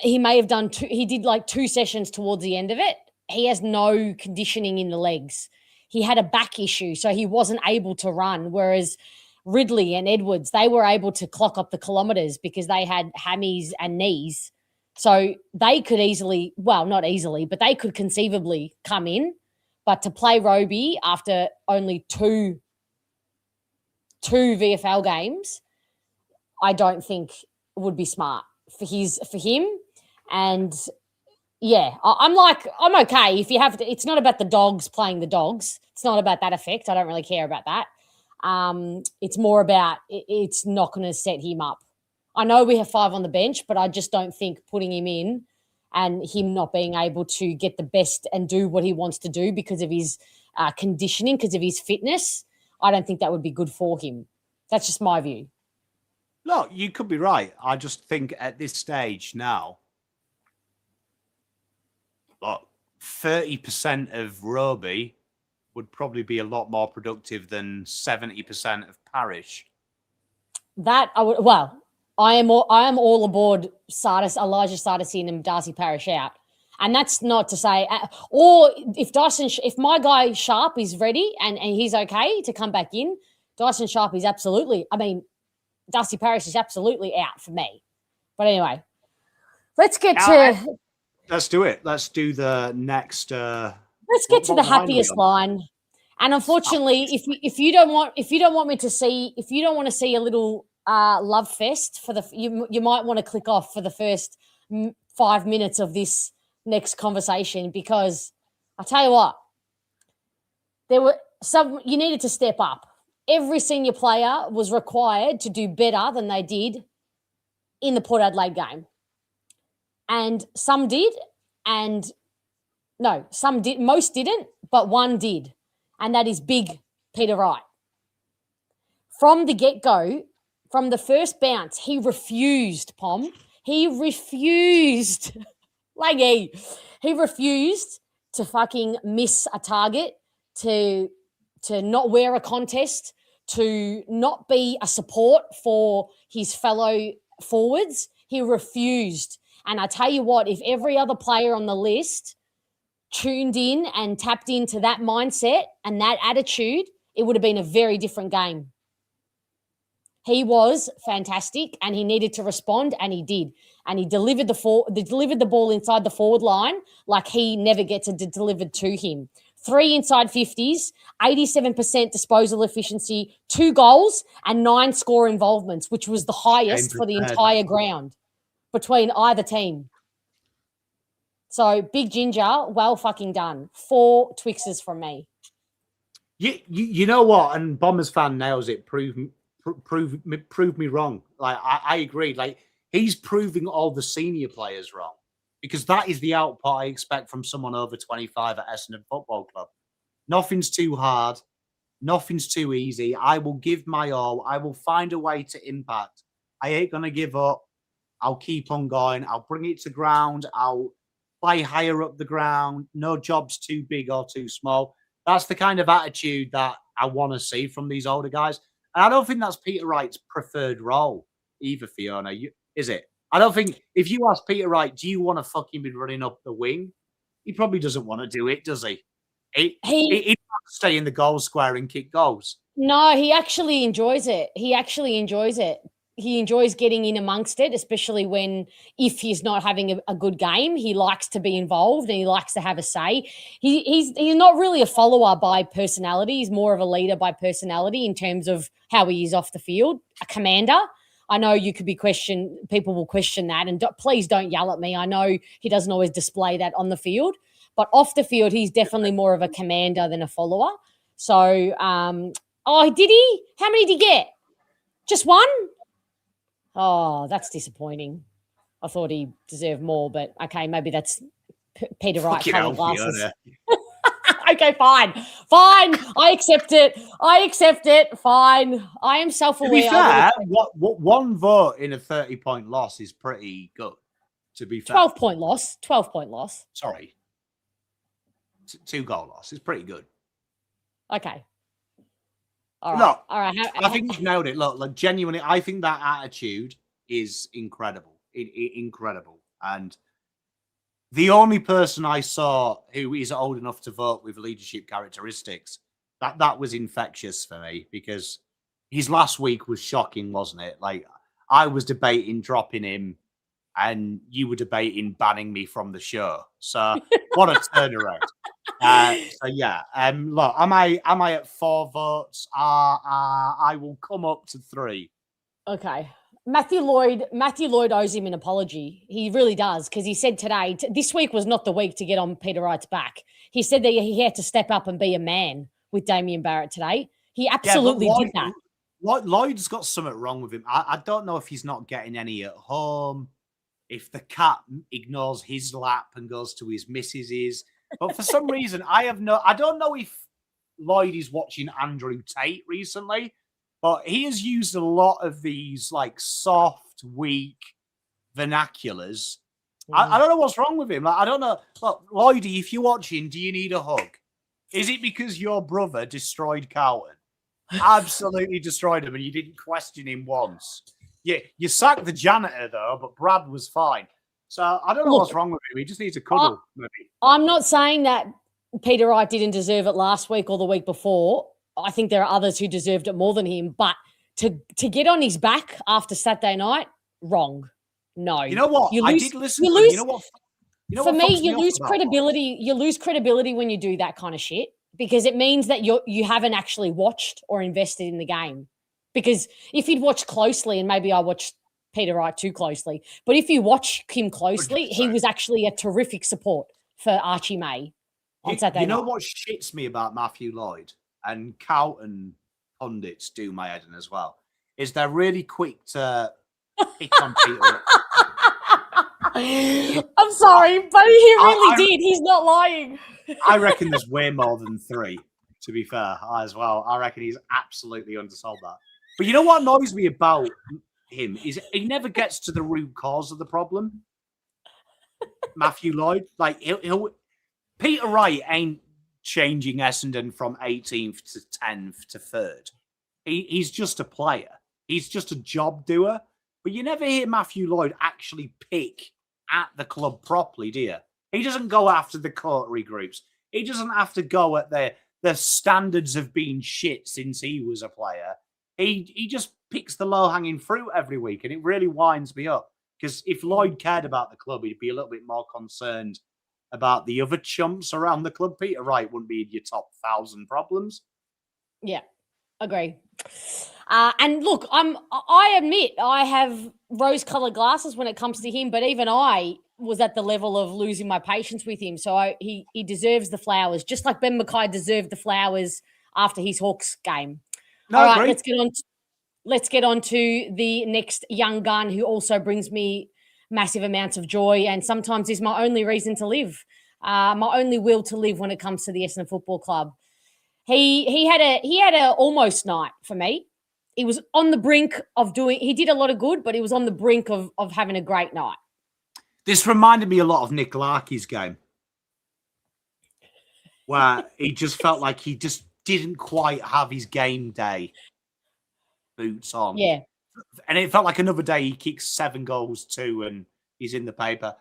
he may have done he did like 2 sessions towards the end of it. He has no conditioning in the legs. He had a back issue, so he wasn't able to run, whereas Ridley and Edwards, they were able to clock up the kilometres because they had hammies and knees. So they could easily, well, not easily, but they could conceivably come in. But to play Roby after only two VFL games, I don't think would be smart for him. And yeah, I'm okay if you have to. It's not about the dogs playing the dogs. It's not about that effect. I don't really care about that. It's more about it's not going to set him up. I know we have 5 on the bench, but I just don't think putting him in and him not being able to get the best and do what he wants to do because of his conditioning, because of his fitness, I don't think that would be good for him. That's just my view. Look, you could be right. I just think at this stage now, look, 30% of Roby would probably be a lot more productive than 70% of Parish. That I would. Well, I am all aboard Elijah Sardis and Darcy Parish out, and that's not to say. Or if my guy Sharp is ready and he's okay to come back in, Dyson Sharp is absolutely. I mean, Darcy Parish is absolutely out for me. But anyway, let's get to. Let's do it. Let's do the next. Let's get to the happiest line. And unfortunately, if you don't want to see a little love fest for you might want to click off for the first 5 minutes of this next conversation, because I tell you what, you needed to step up. Every senior player was required to do better than they did in the Port Adelaide game. And some did, and no, some did, most didn't, but one did. And that is big Peter Wright. From the get-go, from the first bounce, he refused, Pom. He refused. He refused to fucking miss a target, to not wear a contest, to not be a support for his fellow forwards. He refused. And I tell you what, if every other player on the list tuned in and tapped into that mindset and that attitude, it would have been a very different game. He was fantastic and he needed to respond, and he did. And he delivered the ball inside the forward line like he never gets it delivered to him. 3 inside 50s, 87% disposal efficiency, 2 goals and 9 score involvements, which was the highest for the entire ground between either team. So, Big Ginger, well fucking done. 4 Twixes from me. You know what? And Bombers fan nails it. Prove me wrong. Like I agree. Like, he's proving all the senior players wrong, because that is the output I expect from someone over 25 at Essendon Football Club. Nothing's too hard. Nothing's too easy. I will give my all. I will find a way to impact. I ain't going to give up. I'll keep on going. I'll bring it to ground. I'll play higher up the ground. No job's too big or too small. That's the kind of attitude that I want to see from these older guys. And I don't think that's Peter Wright's preferred role either, Fiona. Is it? I don't think, if you ask Peter Wright, do you want to fucking be running up the wing? He probably doesn't want to do it, does he? He wants to stay in the goal square and kick goals. No, he actually enjoys it. He enjoys getting in amongst it, especially if he's not having a good game. He likes to be involved and he likes to have a say. He's not really a follower by personality. He's more of a leader by personality in terms of how he is off the field, a commander. I know people will question that, and please don't yell at me. I know he doesn't always display that on the field, but off the field, he's definitely more of a commander than a follower. So, did he? How many did he get? Just one? Oh, that's disappointing. I thought he deserved more, but okay, maybe that's Peter Wright colored glasses. Okay, fine. I accept it. Fine. I am self-aware. To be fair, one vote in a 30-point loss is pretty good. To be fair, 12-point loss. Sorry, 2-goal loss is pretty good. Okay. All right. Look, all right. I think you've nailed it. Look, genuinely, I think that attitude is incredible. Incredible. And the only person I saw who is old enough to vote with leadership characteristics, that was infectious for me, because his last week was shocking, wasn't it? Like, I was debating dropping him and you were debating banning me from the show. So what a turnaround. Look, am I at 4 votes? I will come up to 3. Okay. Matthew Lloyd owes him an apology. He really does, because he said today, this week was not the week to get on Peter Wright's back. He said that he had to step up and be a man with Damien Barrett today. He absolutely did that. Lloyd's got something wrong with him. I don't know if he's not getting any at home, if the cat ignores his lap and goes to his missus's. But for some reason, I don't know if Lloyd is watching Andrew Tate recently, but he has used a lot of these like soft, weak vernaculars. I don't know what's wrong with him. Like, I don't know. Look, Lloydie, if you're watching, do you need a hug? Is it because your brother destroyed Carlton? Absolutely destroyed him, and you didn't question him once. Yeah, you sacked the janitor though, but Brad was fine. So I don't know what's wrong with him. He just needs a cuddle, maybe. I'm not saying that Peter Wright didn't deserve it last week or the week before. I think there are others who deserved it more than him, but to get on his back after Saturday night, wrong. No. You know what? I did listen to him. You know what? For me, you lose credibility. You lose credibility when you do that kind of shit, because it means that you haven't actually watched or invested in the game. Because if you'd watched closely, and maybe I watched Peter Wright too closely, but if you watch him closely, he was actually a terrific support for Archie May on Saturday night. You know what shits me about Matthew Lloyd, and Carlton pundits do my head in as well, is they're really quick to pick on Peter. I'm sorry, but he really did. He's not lying. I reckon there's way more than 3, to be fair, as well. I reckon he's absolutely undersold that. But you know what annoys me about him is he never gets to the root cause of the problem. Matthew Lloyd, like Peter Wright ain't changing Essendon from 18th to 10th to 3rd. He's just a player. He's just a job doer. But you never hear Matthew Lloyd actually pick at the club properly, do you? He doesn't go after the coterie groups. He doesn't have to go at the standards of being shit since he was a player. He just picks the low-hanging fruit every week, and it really winds me up. Because if Lloyd cared about the club, he'd be a little bit more concerned about the other chumps around the club. Peter Wright wouldn't be in your top 1,000 problems. Yeah, agree. And look, I admit I have rose-colored glasses when it comes to him, but even I was at the level of losing my patience with him. So he deserves the flowers, just like Ben Mackay deserved the flowers after his Hawks game. No, all right, let's get on to the next young gun who also brings me massive amounts of joy, and sometimes is my only reason to live, my only will to live when it comes to the Essendon Football Club. He had a almost night for me. He was on the brink of he did a lot of good, but he was on the brink of having a great night. This reminded me a lot of Nick Larkey's game, where he just felt like he just didn't quite have his game day boots on. Yeah. And it felt like another day he kicks 7 goals too, and he's in the paper.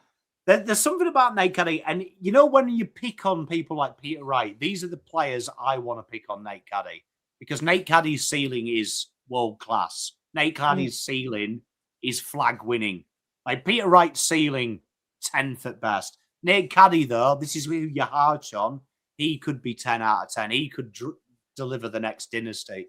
There's something about Nate Caddy, and you know when you pick on people like Peter Wright, these are the players I want to pick on Nate Caddy, because Nate Caddy's ceiling is world class. Nate Caddy's ceiling is flag winning. Like Peter Wright's ceiling, 10th at best. Nate Caddy, though, this is who you're harsh on. He could be 10 out of 10. He could deliver the next dynasty.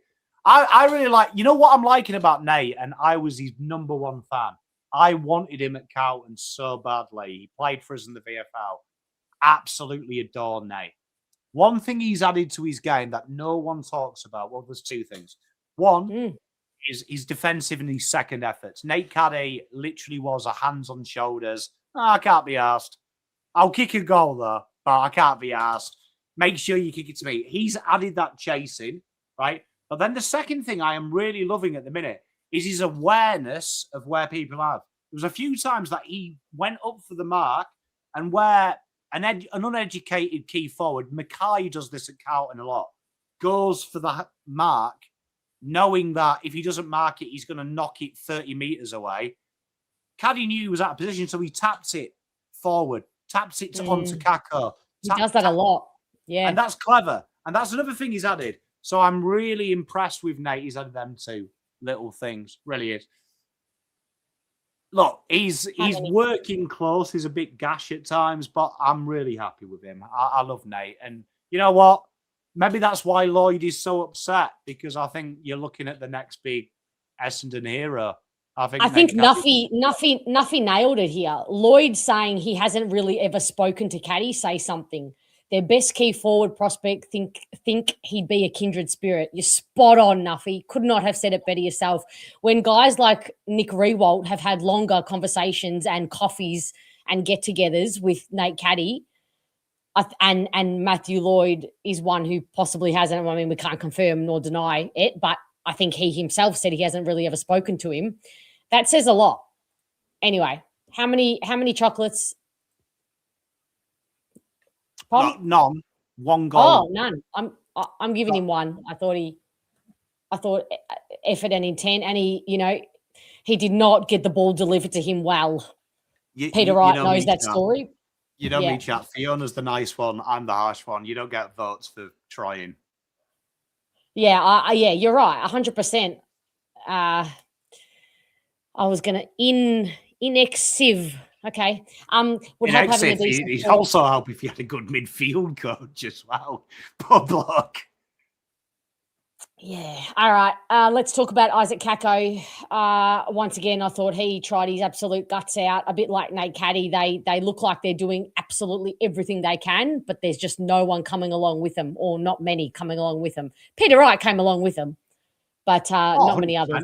I really like, you know what I'm liking about Nate, and I was his #1 fan. I wanted him at Carlton so badly. He played for us in the VFL. Absolutely adore Nate. One thing he's added to his game that no one talks about, well, there's 2 things. One is his defensive and his second efforts. Nate Caddy literally was a hands on shoulders. I can't be asked. I'll kick a goal, though, but I can't be asked. Make sure you kick it to me. He's added that chasing, right? But then the second thing I am really loving at the minute is his awareness of where people are. There was a few times that he went up for the mark, and where an uneducated key forward, Mackay does this at Carlton a lot, goes for the mark, knowing that if he doesn't mark it, he's going to knock it 30 metres away. Caddy knew he was out of position, so he taps it forward, taps it onto Kako. He does that a lot. Yeah. And that's clever. And that's another thing he's added. So I'm really impressed with Nate. He's added them 2 little things. Really is. Look, he's working close. He's a bit gash at times, but I'm really happy with him. I love Nate. And you know what? Maybe that's why Lloyd is so upset, because I think you're looking at the next big Essendon hero. I think Nuffy nailed it here. Lloyd saying he hasn't really ever spoken to Caddy say something. Their best key forward prospect think he'd be a kindred spirit. You're spot on, Nuffy. Could not have said it better yourself. When guys like Nick Rewalt have had longer conversations and coffees and get-togethers with Nate Caddy, and Matthew Lloyd is one who possibly hasn't. I mean, we can't confirm nor deny it, but I think he himself said he hasn't really ever spoken to him. That says a lot. Anyway, how many chocolates? None. One goal. Oh, none. I'm giving him one. I thought effort and intent, and he did not get the ball delivered to him well. Peter Wright knows that story. You know me, chat. Fiona's the nice one. I'm the harsh one. You don't get votes for trying. Yeah, you're right. 100%. I was gonna inexive. Okay. Would help having a decent. He'd also help if you had a good midfield coach as well. Poor bloke. Yeah. All right. Let's talk about Isaac Kako. Once again, I thought he tried his absolute guts out. A bit like Nate Caddy. They look like they're doing absolutely everything they can, but there's just no one coming along with them, or not many coming along with them. Peter Wright came along with them, but not many others.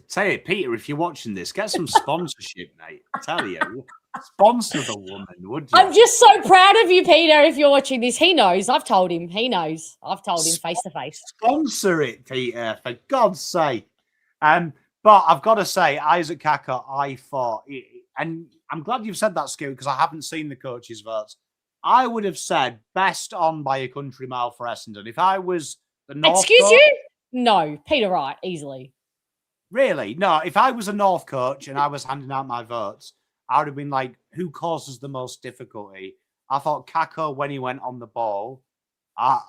Say it, Peter, if you're watching this, get some sponsorship, mate. I tell you, sponsor the woman, would you? I'm just so proud of you, Peter, if you're watching this. He knows. I've told him. He knows. I've told him face to face. Sponsor it, Peter, for God's sake. But I've got to say, Isaac Kaka, I thought, and I'm glad you've said that, Stu, because I haven't seen the coaches' votes. I would have said best on by a country mile for Essendon. If I was the North Excuse coach, you? No, Peter Wright, easily. Really? No, if I was a North coach and I was handing out my votes, I would have been like, who causes the most difficulty? I thought Kako, when he went on the ball, I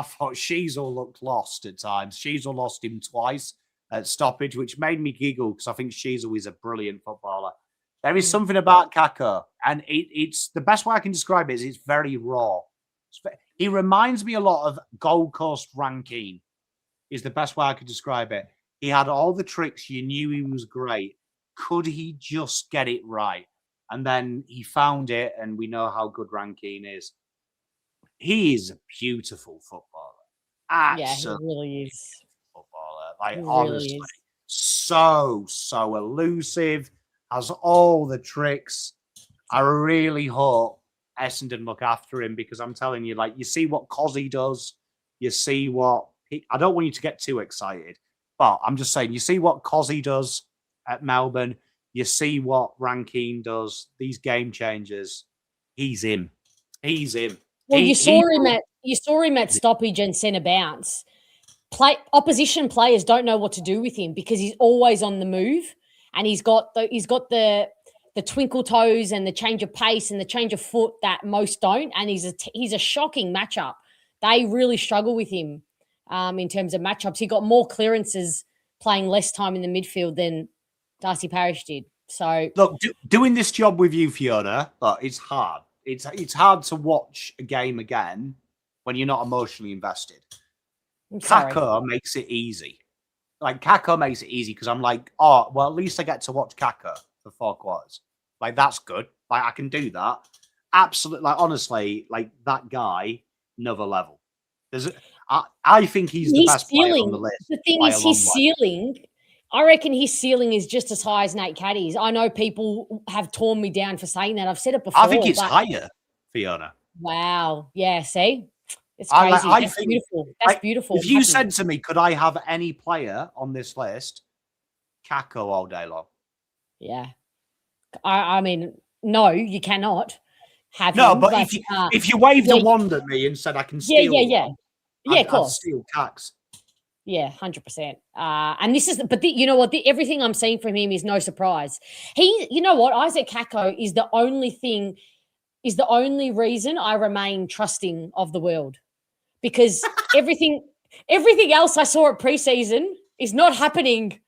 thought Sheasel looked lost at times. Sheasel lost him twice at stoppage, which made me giggle because I think Sheasel is a brilliant footballer. There is something about Kako, and it's the best way I can describe it is it's very raw. He reminds me a lot of Gold Coast Rankine, is the best way I could describe it. He had all the tricks. You knew he was great. Could he just get it right? And then he found it, and we know how good Rankine is. He is a beautiful footballer. Absolutely, yeah, he really is. Footballer. Like, honestly, really so elusive, has all the tricks. I really hope Essendon look after him, because I'm telling you, like, you see what Cozzy does. You see what... I don't want you to get too excited. But I'm just saying, you see what Cozzy does at Melbourne. You see what Rankine does. These game changers. He's him. He's him. Well, you saw him at stoppage and centre bounce. Opposition players don't know what to do with him because he's always on the move, and he's got the twinkle toes and the change of pace and the change of foot that most don't. And he's a shocking matchup. They really struggle with him. In terms of matchups, he got more clearances playing less time in the midfield than Darcy Parish did. So, look, doing this job with you, Fiona, it's hard. It's hard to watch a game again when you're not emotionally invested. Kako makes it easy. Like, Kako makes it easy because I'm like, oh, well, at least I get to watch Kako for 4 quarters. Like, that's good. Like, I can do that. Absolutely. Like, honestly, like, that guy, another level. I think he's the best player on the list. The thing is, his ceiling, I reckon his ceiling is just as high as Nate Caddy's. I know people have torn me down for saying that. I've said it before. I think it's higher, Fiona. Wow. Yeah, see? It's crazy. That's beautiful. That's beautiful. If you said to me, could I have any player on this list? Kako all day long. Yeah. I mean, no, you cannot have no, him. But if you waved a wand at me and said I can steal of course. I'd steal Cax. Yeah, 100%. And this is, but you know what? Everything I'm seeing from him is no surprise. You know what? Isaac Kako is the only reason I remain trusting of the world, because everything else I saw at preseason is not happening.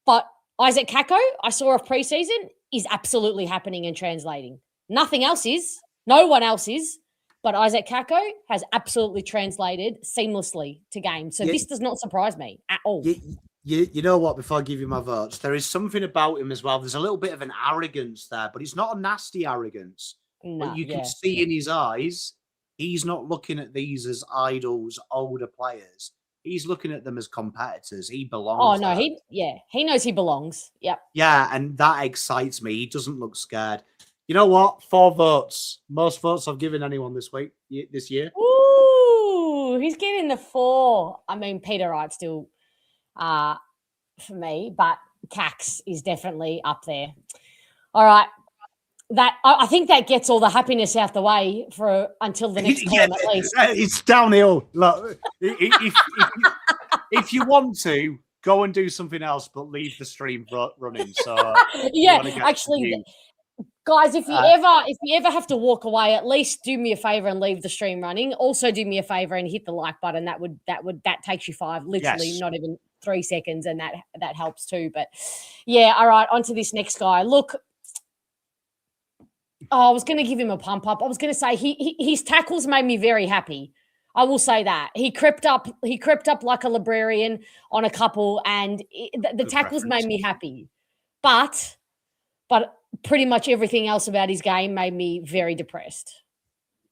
But Isaac Kako, I saw of preseason, is absolutely happening and translating. Nothing else is. No one else is. But Isaac Kako has absolutely translated seamlessly to games. So this does not surprise me at all. You know what? Before I give you my votes, there is something about him as well. There's a little bit of an arrogance there, but it's not a nasty arrogance. But No, you can yeah. see in his eyes, he's not looking at these as idols, older players. He's looking at them as competitors. He Oh belongs no, there. he knows he belongs. Yep. Yeah, and that excites me. He doesn't look scared. You know what? 4 votes. Most votes I've given anyone this year. Ooh, he's getting the 4. I mean, Peter Wright still for me, but Cax is definitely up there. All right. I think that gets all the happiness out the way for until the next column at least. It's downhill. Look, if you want to, go and do something else, but leave the stream running. So yeah, actually, guys, if you ever have to walk away, at least do me a favor and leave the stream running. Also, do me a favor and hit the like button. That takes you 5, literally, not even 3 seconds, and that helps too. But yeah, all right, on to this next guy. Look. Oh, I was going to give him a pump up. I was going to say his tackles made me very happy. I will say that he crept up like a librarian on a couple, and the tackles made me happy. But pretty much everything else about his game made me very depressed.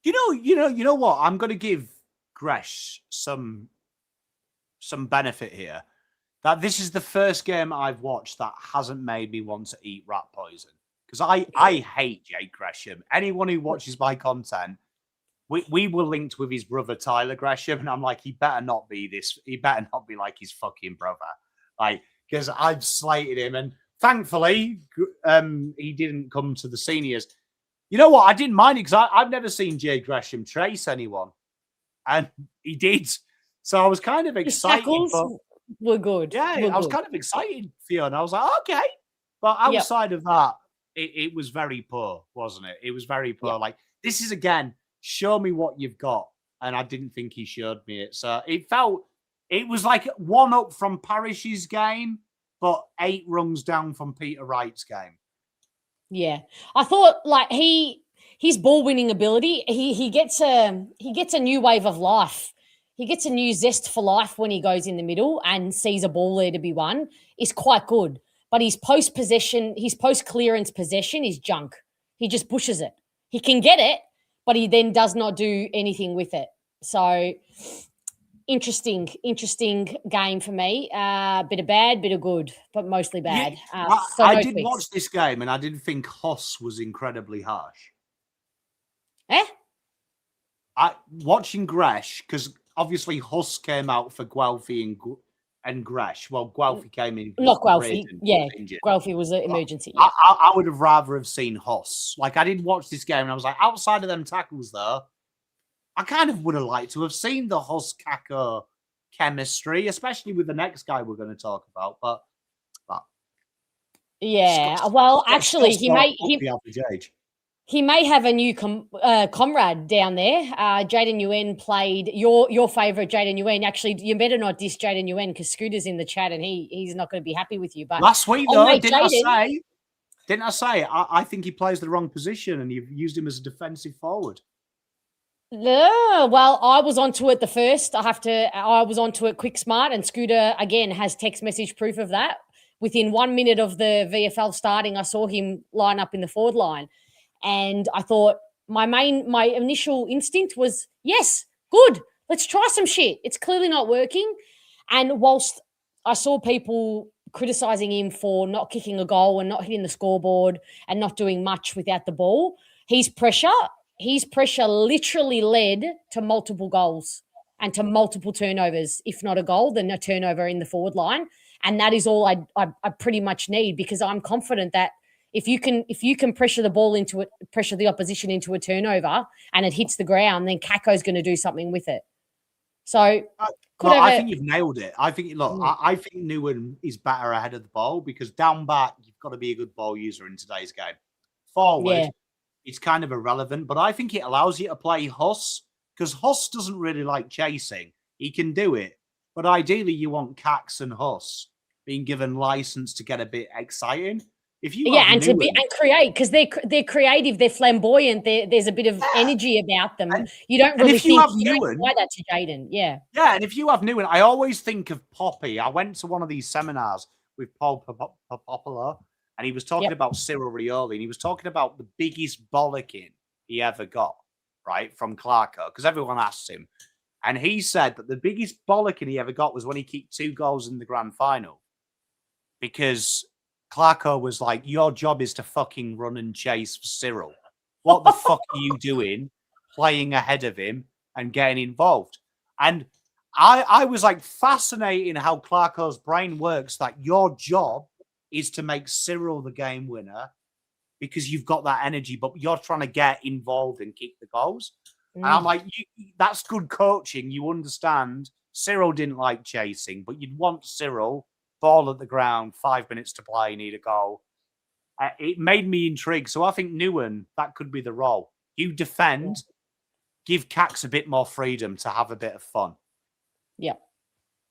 You know what? I'm going to give Gresh some benefit here. That this is the first game I've watched that hasn't made me want to eat rat poison. Because I hate Jake Gresham. Anyone who watches my content, we were linked with his brother Tyler Gresham, and I'm like, he better not be this. He better not be like his fucking brother, like because I've slated him, and thankfully, he didn't come to the seniors. You know what? I didn't mind it because I've never seen Jake Gresham trace anyone, and he did. So I was kind of excited. His tackles were good. Yeah, I was kind of excited for you, and I was like, okay. But outside of that. It was very poor, wasn't it? It was very poor. Like, this is, again, show me what you've got. And I didn't think he showed me it. So it was like 1 up from Parish's game, but 8 rungs down from Peter Wright's game. Yeah. I thought, like, his ball winning ability, he gets a new wave of life. He gets a new zest for life when he goes in the middle and sees a ball there to be won. Is quite good. But his post-clearance possession is junk. He just pushes it. He can get it, but he then does not do anything with it. So interesting game for me. Bit of bad, bit of good, but mostly bad. I did watch this game, and I didn't think Hoss was incredibly harsh. Watching Gresh, because obviously Huss came out for Guelphy and Gresh. Well, Guelphy came in. Not Guelphy. Yeah, Guelphy was an emergency. Yeah. I would have rather seen Huss. Like, I did watch this game, and I was like, outside of them tackles, though, I kind of would have liked to have seen the Huss-Kako chemistry, especially with the next guy we're going to talk about. But yeah, well, actually, he may have a new comrade down there. Jaden Yuen played your favourite Jaden Yuen. Actually, you better not diss Jaden Yuen because Scooter's in the chat and he's not going to be happy with you. But last week, though, didn't I say I think he plays the wrong position and you've used him as a defensive forward? No, well, I was onto it the first. I was onto it quick smart, and Scooter again has text message proof of that. Within 1 minute of the VFL starting, I saw him line up in the forward line. And I thought my initial instinct was, yes, good. Let's try some shit. It's clearly not working. And whilst I saw people criticizing him for not kicking a goal and not hitting the scoreboard and not doing much without the ball, his pressure literally led to multiple goals and to multiple turnovers. If not a goal, then a turnover in the forward line. And that is all I pretty much need, because I'm confident that if you can pressure the ball into it, pressure the opposition into a turnover and it hits the ground, then Kako's going to do something with it. So I think you've nailed it. I think I think Newen is better ahead of the ball, because down back, you've got to be a good ball user in today's game. Forward, it's kind of irrelevant, but I think it allows you to play Huss, because Huss doesn't really like chasing. He can do it, but ideally you want Cax and Huss being given license to get a bit exciting. If you have and Newman, and create, because they're creative, they're flamboyant, there's a bit of energy about them. You don't really if you think have you don't Newman, apply that to Jaden. Yeah. Yeah, and if you have Newman, I always think of Poppy. I went to one of these seminars with Paul Popolo, and he was talking about Cyril Rioli, and he was talking about the biggest bollocking he ever got, right, from Clarko, because everyone asked him. And he said that the biggest bollocking he ever got was when he kicked 2 goals in the grand final. Because Clarko was like, your job is to fucking run and chase for Cyril. What the fuck are you doing playing ahead of him and getting involved? And I was like fascinating how Clarko's brain works, that your job is to make Cyril the game winner because you've got that energy, but you're trying to get involved and kick the goals. And I'm like, that's good coaching. You understand Cyril didn't like chasing, but you'd want Cyril, ball at the ground, 5 minutes to play, need a goal. It made me intrigued. So I think Newen, that could be the role. You defend, give Cax a bit more freedom to have a bit of fun. Yeah.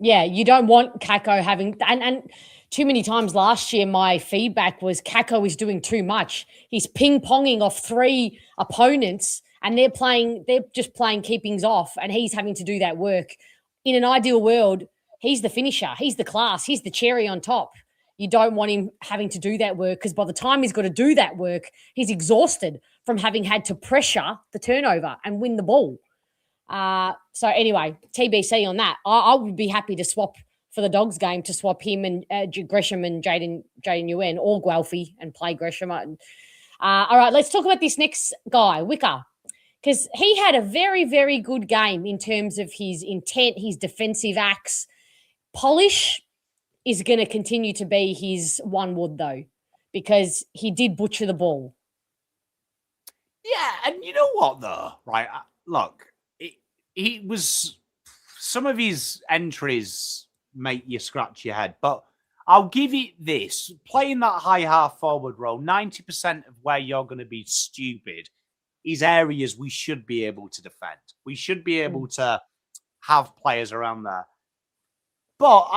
Yeah, you don't want Kako having and too many times last year my feedback was Kako is doing too much. He's ping-ponging off 3 opponents and they're just playing keepings off and he's having to do that work. In an ideal world, he's the finisher, he's the class, he's the cherry on top. You don't want him having to do that work because by the time he's got to do that work, he's exhausted from having had to pressure the turnover and win the ball. So anyway, TBC on that. I would be happy to swap for the Dogs game to swap him and Gresham and Jaden Nguyen or Guelphy and play Gresham. All right, let's talk about this next guy, Wicker, because he had a very, very good game in terms of his intent, his defensive acts. Polish is going to continue to be his one wood though, because he did butcher the ball. Yeah, and you know what though, right? Look. He was, some of his entries make you scratch your head, but I'll give it this. Playing that high half forward role, 90% of where you're going to be stupid is areas we should be able to defend. We should be able to have players around there. But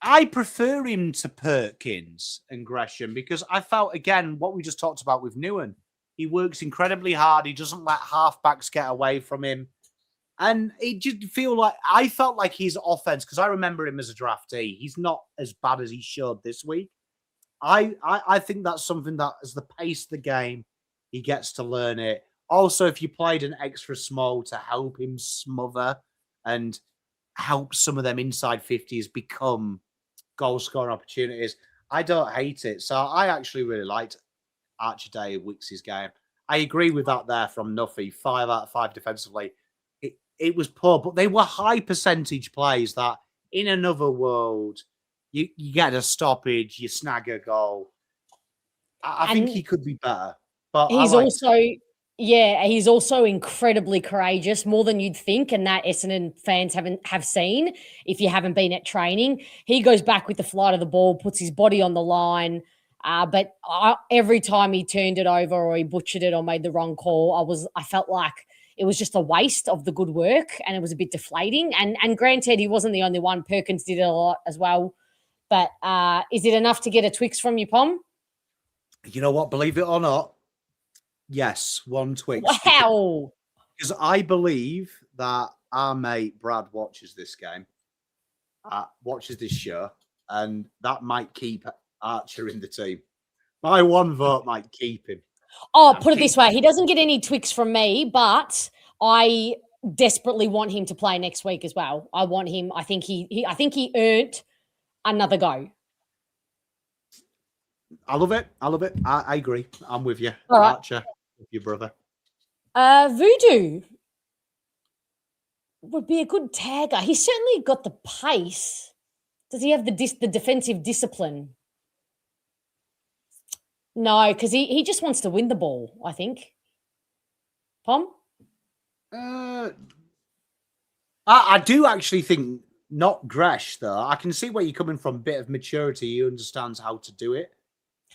I prefer him to Perkins and Gresham because I felt, again, what we just talked about with Newen. He works incredibly hard. He doesn't let halfbacks get away from him. And it just I felt like his offense, because I remember him as a draftee, he's not as bad as he showed this week. I think that's something that as the pace of the game, he gets to learn it. Also, if you played an extra small to help him smother and help some of them inside 50s become goal scoring opportunities, I don't hate it. So I actually really liked Archie Day Wicks' game. I agree with that there from Nuffy. 5 out of 5 defensively. It was poor, but they were high percentage plays that in another world, you get a stoppage, you snag a goal. I think he could be better. But he's he's also incredibly courageous, more than you'd think, and that Essendon fans have seen if you haven't been at training. He goes back with the flight of the ball, puts his body on the line. But every time he turned it over or he butchered it or made the wrong call, I felt like it was just a waste of the good work and it was a bit deflating. And granted, he wasn't the only one. Perkins did it a lot as well. But is it enough to get a Twix from you, Pom? You know what? Believe it or not, yes, 1 Twix. Wow. Because I believe that our mate Brad watches this game, watches this show, and that might keep Archer in the team. My 1 vote might keep him. Oh, put it this way. He doesn't get any Twix from me, but I desperately want him to play next week as well. I want him. I think he earned another go. I love it. I agree. I'm with you. All right. Archer, with your brother. Voodoo would be a good tagger. He's certainly got the pace. Does he have the defensive discipline? No, because he just wants to win the ball, I think. Pom? I do actually think not Gresh, though. I can see where you're coming from. Bit of maturity. He understands how to do it.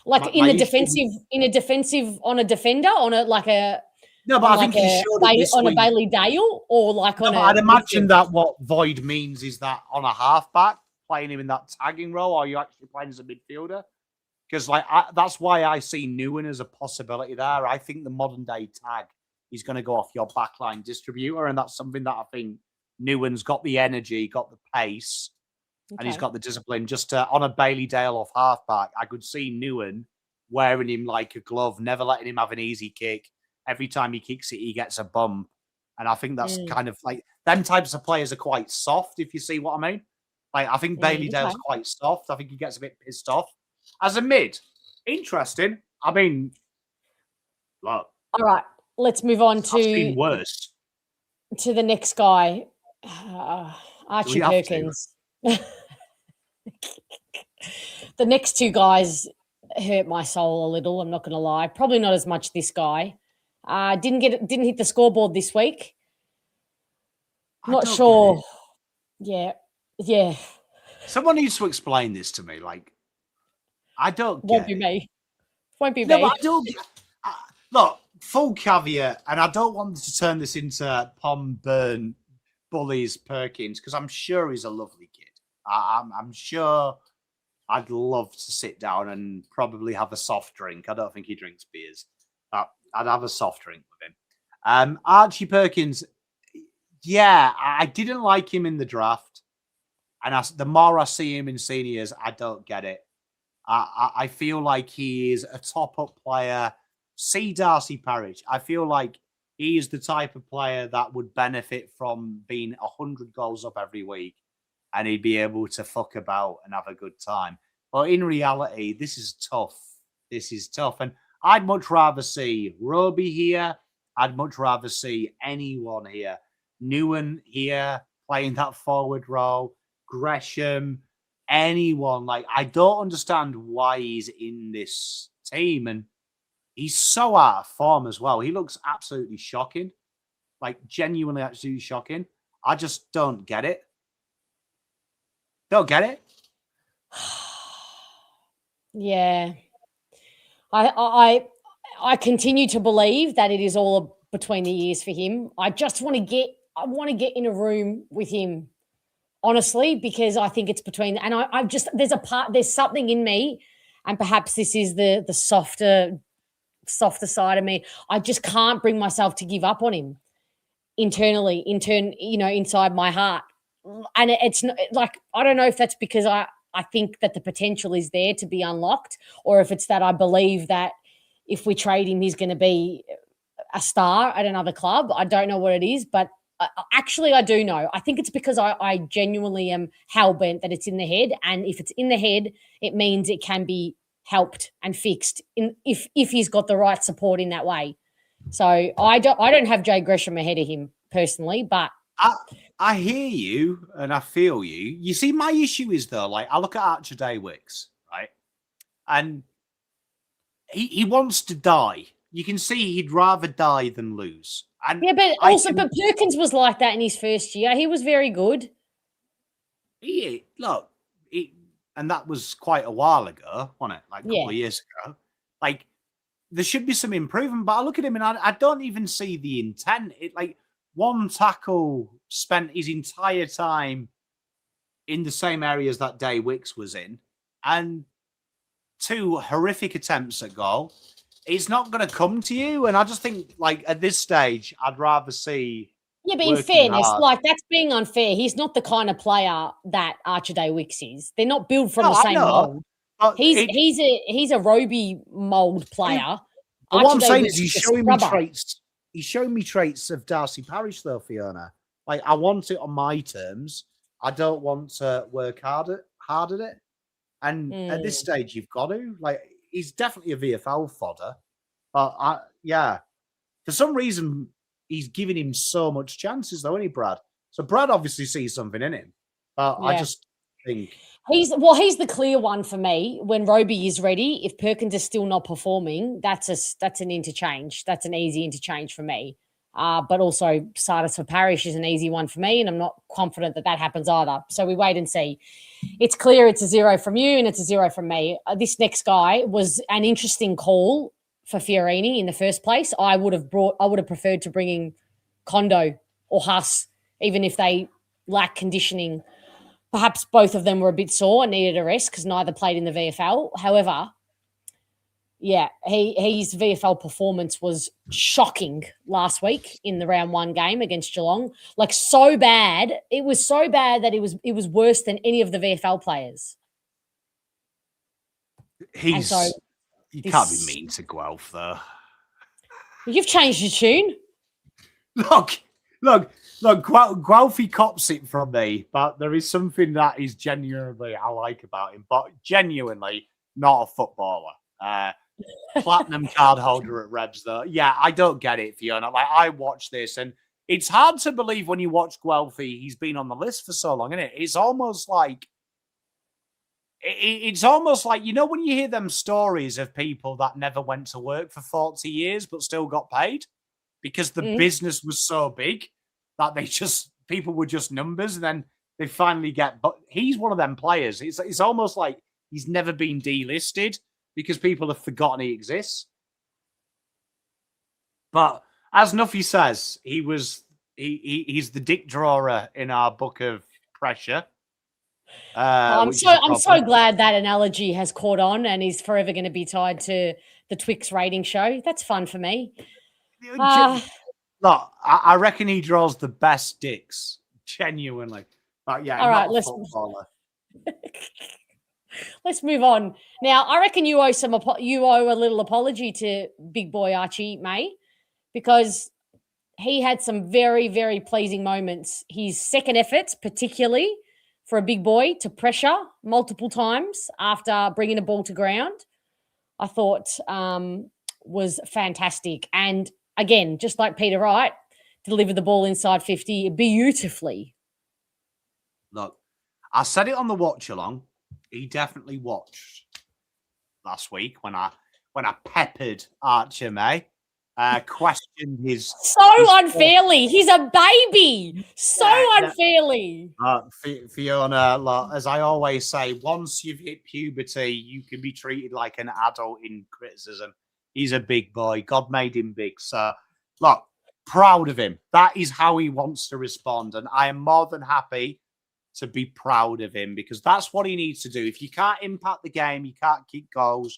Like in a defensive on a defender, on a like a no, but I think he showed it on a Bailey Dale or like on a. I'd imagine that what Void means is that on a halfback, playing him in that tagging role, or are you actually playing as a midfielder? because that's why I see Newen as a possibility there. I think the modern day tag is going to go off your backline distributor, and that's something that I think Newen's got the energy, got the pace, and he's got the discipline. Just on a Bailey Dale off halfback, I could see Newen wearing him like a glove, never letting him have an easy kick. Every time he kicks it, he gets a bump. And I think that's kind of like them types of players are quite soft, if you see what I mean. Like, I think Bailey Dale's quite soft. I think he gets a bit pissed off. As a mid, interesting. I mean, look. All right, let's move on I've seen worse. To the next guy, Archie Perkins. The next two guys hurt my soul a little. I'm not going to lie. Probably not as much this guy. Didn't hit the scoreboard this week. Not sure. Yeah. Someone needs to explain this to me. Like, I don't get Won't be me. But I don't. Look, full caveat, and I don't want to turn this into Pom Burn bullies Perkins because I'm sure he's a lovely kid. I'm sure I'd love to sit down and probably have a soft drink. I don't think he drinks beers. I'd have a soft drink with him. Archie Perkins, yeah, I didn't like him in the draft. And the more I see him in seniors, I don't get it. I feel like he is a top-up player. See Darcy Parish. I feel like he is the type of player that would benefit from being 100 goals up every week. And he'd be able to fuck about and have a good time. But in reality, this is tough. And I'd much rather see Roby here. I'd much rather see anyone here. Newen here, playing that forward role. Gresham, anyone. Like, I don't understand why he's in this team. And he's so out of form as well. He looks absolutely shocking. Like, genuinely absolutely shocking. I just don't get it. Don't get it. Yeah. I continue to believe that it is all between the ears for him. I want to get in a room with him, honestly, because I think it's between, and there's something in me, and perhaps this is the softer side of me. I just can't bring myself to give up on him inside my heart. And it's not, like, I don't know if that's because I think that the potential is there to be unlocked, or if it's that I believe that if we trade him, he's going to be a star at another club. I don't know what it is, but actually I do know. I think it's because I genuinely am hell-bent that it's in the head. And if it's in the head, it means it can be helped and fixed if he's got the right support in that way. So I don't have Jay Gresham ahead of him personally, but I hear you and I feel you. You see, my issue is though, like, I look at Archer Daywicks, right? And he wants to die. You can see he'd rather die than lose. And yeah, but Perkins was like that in his first year. He was very good. And that was quite a while ago, wasn't it? Like a couple of years ago. Like, there should be some improvement, but I look at him and I don't even see the intent. One tackle spent his entire time in the same areas that Daywicks was in, and 2 horrific attempts at goal. It's not going to come to you, and I just think, like, at this stage, I'd rather see. Yeah, but in fairness, that's being unfair. He's not the kind of player that Archer Daywicks is. They're not built from the same mold. He's a Roby mold player. What I'm saying is he's showing me traits. He's showing me traits of Darcy Parish, though, Fiona. Like, I want it on my terms. I don't want to work hard at it. And at this stage, you've got to. Like, he's definitely a VFL fodder. But, for some reason, he's giving him so much chances, though, isn't he, Brad? So Brad obviously sees something in him. But I just think... He's the clear one for me. When Roby is ready, if Perkins is still not performing, that's an interchange. That's an easy interchange for me. But also Sardis for Parish is an easy one for me, and I'm not confident that happens either. So we wait and see. It's clear it's a 0 from you and it's a 0 from me. This next guy was an interesting call for Fiorini in the first place. I would have preferred to bring in Kondo or Huss, even if they lack conditioning. Perhaps both of them were a bit sore and needed a rest because neither played in the VFL. However, Yeah, his VFL performance was shocking last week in the round 1 game against Geelong. Like, so bad. It was so bad that it was worse than any of the VFL players. And so You can't be mean to Guelph, though. You've changed your tune. Look, Guelphy cops it from me, but there is something that is genuinely I like about him, but genuinely not a footballer. Platinum card holder at Rebs, though. Yeah, I don't get it, Fiona. Like, I watch this, and it's hard to believe when you watch Guelphy, he's been on the list for so long, isn't it? It's almost like, you know, when you hear them stories of people that never went to work for 40 years but still got paid because the business was so big that people were just numbers, and then they finally get. But he's one of them players. It's almost like he's never been delisted because people have forgotten he exists. But as Nuffy says, he's the dick drawer in our book of pressure. I'm so glad that analogy has caught on and is forever going to be tied to the Twix rating show. That's fun for me. Look, I reckon he draws the best dicks, genuinely. But yeah, all right, let's move on. Now, I reckon you owe a little apology to big boy Archie May, because he had some very, very pleasing moments. His second efforts, particularly for a big boy to pressure multiple times after bringing the ball to ground, I thought was fantastic. And again, just like Peter Wright, delivered the ball inside 50 beautifully. Look, I said it on the watch along. He definitely watched last week when I peppered Archer May, questioned his unfairly. He's a baby, unfairly. Fiona, look, as I always say, once you've hit puberty, you can be treated like an adult in criticism. He's a big boy. God made him big. So, look, proud of him. That is how he wants to respond, and I am more than happy to be proud of him, because that's what he needs to do. If you can't impact the game, you can't kick goals,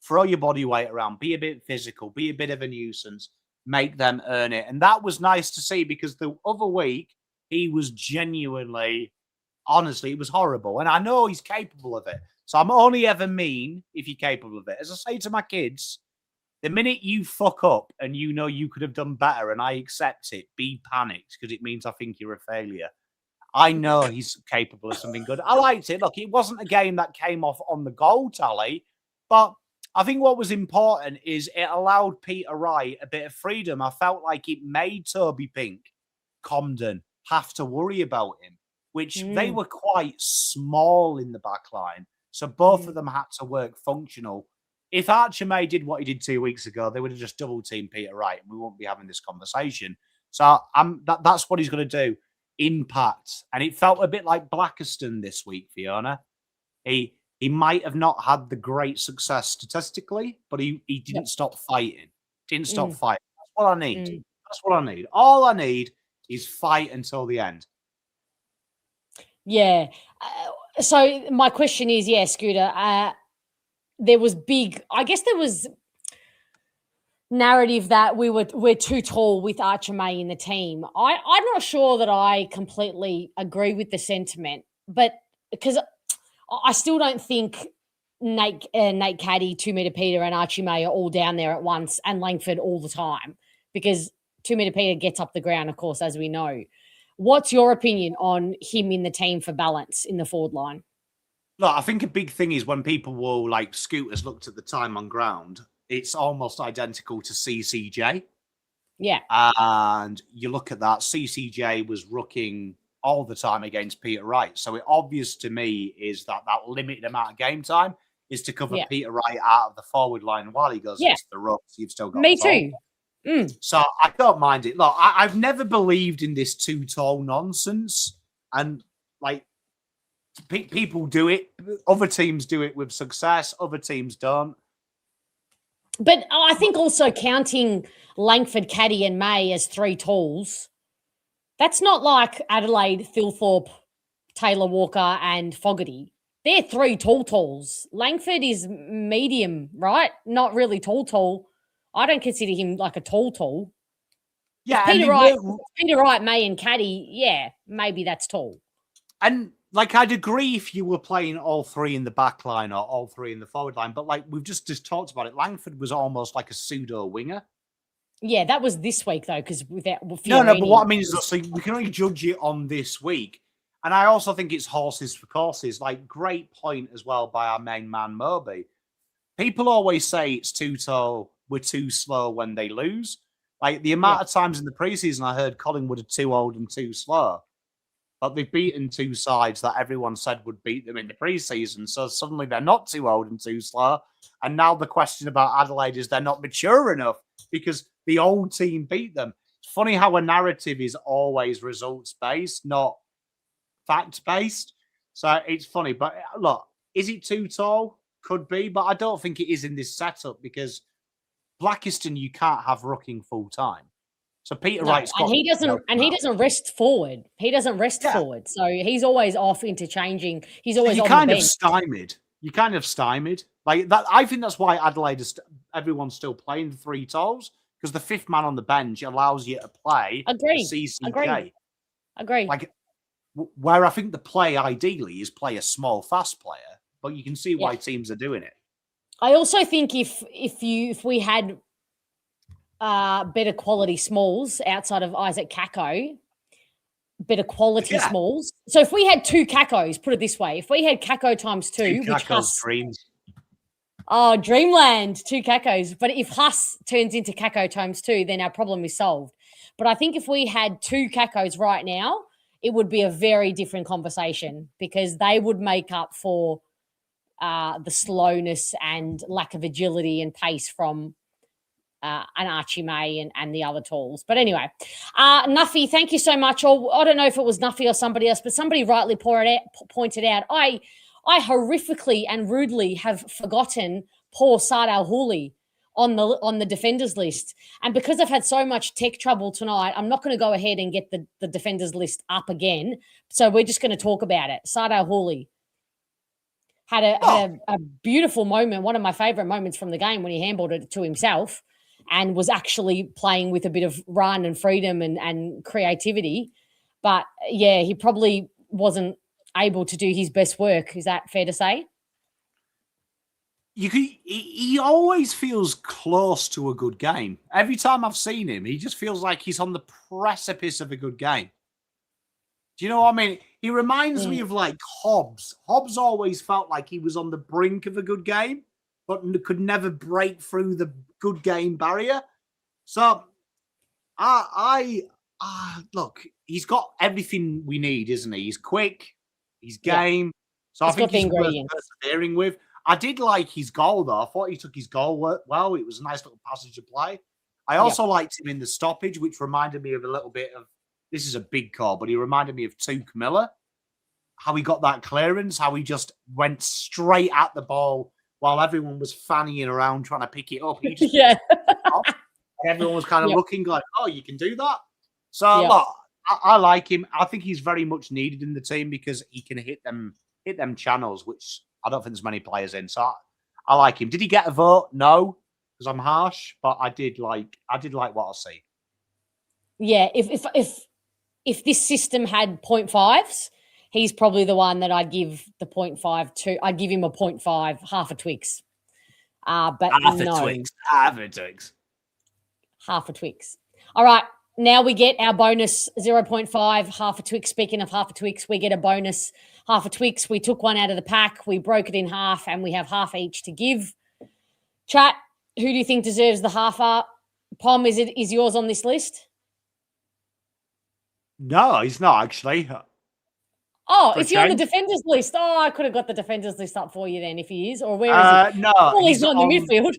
throw your body weight around, be a bit physical, be a bit of a nuisance, make them earn it. And that was nice to see, because the other week he was genuinely, honestly, it was horrible. And I know he's capable of it. So I'm only ever mean if you're capable of it. As I say to my kids, the minute you fuck up and you know you could have done better and I accept it, be panicked, because it means I think you're a failure. I know he's capable of something good. I liked it. Look, it wasn't a game that came off on the goal tally, but I think what was important is it allowed Peter Wright a bit of freedom. I felt like it made Toby Pink, Comden, have to worry about him, which they were quite small in the back line. So both of them had to work functional. If Archer May did what he did 2 weeks ago, they would have just double-teamed Peter Wright, and we won't be having this conversation. So that's what he's going to do. Impact. And it felt a bit like Blackiston this week, Fiona. He might have not had the great success statistically, but he didn't stop fighting. Didn't stop fighting. That's what I need. That's what I need. All I need is fight until the end. Yeah. So my question is, Scooter, there was narrative that we're too tall with Archer May in the team. I'm not sure that I completely agree with the sentiment, but because I still don't think Nate Caddy, 2 Meter Peter, and Archie May are all down there at once, and Langford all the time, because 2 Meter Peter gets up the ground, of course, as we know. What's your opinion on him in the team for balance in the forward line? Look, I think a big thing is when people will, like Scooters looked at the time on ground, it's almost identical to CCJ. Yeah. And you look at that, CCJ was rooking all the time against Peter Wright. So it obvious to me is that limited amount of game time is to cover Peter Wright out of the forward line while he goes into the rucks. You've still got me too. So I don't mind it. Look, I've never believed in this too tall nonsense. And like people do it. Other teams do it with success. Other teams don't. But I think also counting Langford, Caddy, and May as 3 talls, that's not like Adelaide, Thilthorpe, Taylor Walker, and Fogarty. they're three talls. Langford is medium, right? Not really tall. I don't consider him like a tall. Yeah, Peter Wright, May, and Caddy, yeah, maybe that's tall. And like, I'd agree if you were playing all three in the back line or all three in the forward line, but like we've just talked about it, Langford was almost like a pseudo winger. Yeah, that was this week though, because without no, but what I mean is, so we can only judge it on this week, and I also think it's horses for courses. Like, great point as well by our main man Moby. People always say it's too tall, we're too slow when they lose. Like, the amount of times in the preseason I heard Collingwood are too old and too slow. But they've beaten two sides that everyone said would beat them in the preseason. So suddenly they're not too old and too slow. And now the question about Adelaide is they're not mature enough because the old team beat them. It's funny how a narrative is always results-based, not fact-based. So it's funny. But look, is it too tall? Could be. But I don't think it is in this setup because Blackiston, you can't have rucking full-time. So Peter Wright's got, and he doesn't rest forward. He doesn't rest forward. So he's always off interchanging. He's always on the bench. You're kind of stymied. Like that. I think that's why Adelaide is everyone's still playing the three tolls because the fifth man on the bench allows you to play CCK. Agree. Like where I think the play ideally is play a small fast player, but you can see why teams are doing it. I also think if we had better quality smalls outside of Isaac Kako, better quality smalls. So if we had two Kakos, put it this way, if we had Kako times two, which Huss, dreams. Oh, dreamland, two Kakos. But if Huss turns into Kako times two, then our problem is solved. But I think if we had two Kakos right now, it would be a very different conversation because they would make up for the slowness and lack of agility and pace from an Archie May and the other talls. But anyway, Nuffy, thank you so much. Or I don't know if it was Nuffy or somebody else, but somebody rightly pointed out, I horrifically and rudely have forgotten poor Saad Al-Houli on the defenders list. And because I've had so much tech trouble tonight, I'm not going to go ahead and get the defenders list up again. So we're just going to talk about it. Saad Al-Houli had a beautiful moment, one of my favourite moments from the game when he handballed it to himself and was actually playing with a bit of run and freedom and creativity. But, yeah, he probably wasn't able to do his best work. Is that fair to say? He always feels close to a good game. Every time I've seen him, he just feels like he's on the precipice of a good game. Do you know what I mean? He reminds me of, like, Hobbs. Hobbs always felt like he was on the brink of a good game, but could never break through the good game barrier. So, look, he's got everything we need, isn't he? He's quick, he's game. So I think he's worth persevering with. I did like his goal, though. I thought he took his goal well. It was a nice little passage of play. I also liked him in the stoppage, which reminded me of a little bit of, this is a big call, but he reminded me of Tuke Miller. How he got that clearance, how he just went straight at the ball while everyone was fannying around trying to pick it up. He just everyone was kind of looking like, oh, you can do that? So, look, I like him. I think he's very much needed in the team because he can hit them channels, which I don't think there's many players in. So I like him. Did he get a vote? No, because I'm harsh, but I did like what I see. Yeah, if this system had 0.5s, he's probably the one that I'd give the 0.5 to. I'd give him a 0.5, half a Twix. But half a Twix. All right, now we get our bonus 0.5, half a Twix. Speaking of half a Twix, we get a bonus half a Twix. We took one out of the pack. We broke it in half, and we have half each to give. Chat, who do you think deserves the half? Pom, is yours on this list? No, he's not actually. Oh, is he on the defenders list? Oh, I could have got the defenders list up for you then if he is. Or where is he? No, he's not in the midfield.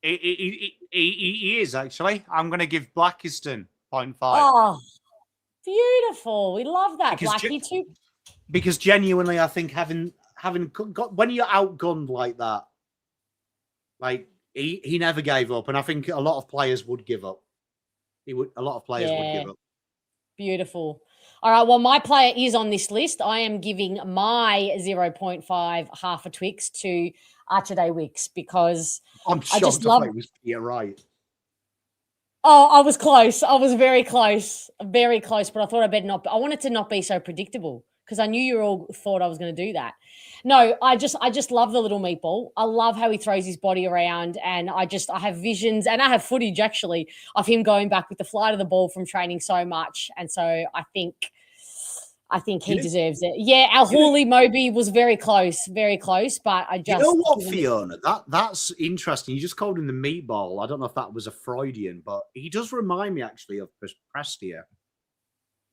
He is actually. I'm going to give Blackiston 0.5. Oh, beautiful. We love that, Blackie too. Because genuinely, I think having got when you're outgunned like that, like he never gave up, and I think a lot of players would give up. A lot of players would give up. Beautiful. All right, well, my player is on this list. I am giving my 0.5 half a Twix to Archie Wicks because I'm I just shocked. I love. thought it was Peter Wright. Oh, I was close. I was very close, but I thought I better not. I wanted to not be so predictable because I knew you all thought I was going to do that. No, I just love the little meatball. I love how he throws his body around, and I have visions, and I have footage actually of him going back with the flight of the ball from training so much, and so I think he deserves it. Yeah, our Hawley Moby was very close, but I just. You know what, Fiona? That's interesting. You just called him the meatball. I don't know if that was a Freudian, but he does remind me actually of Prestia.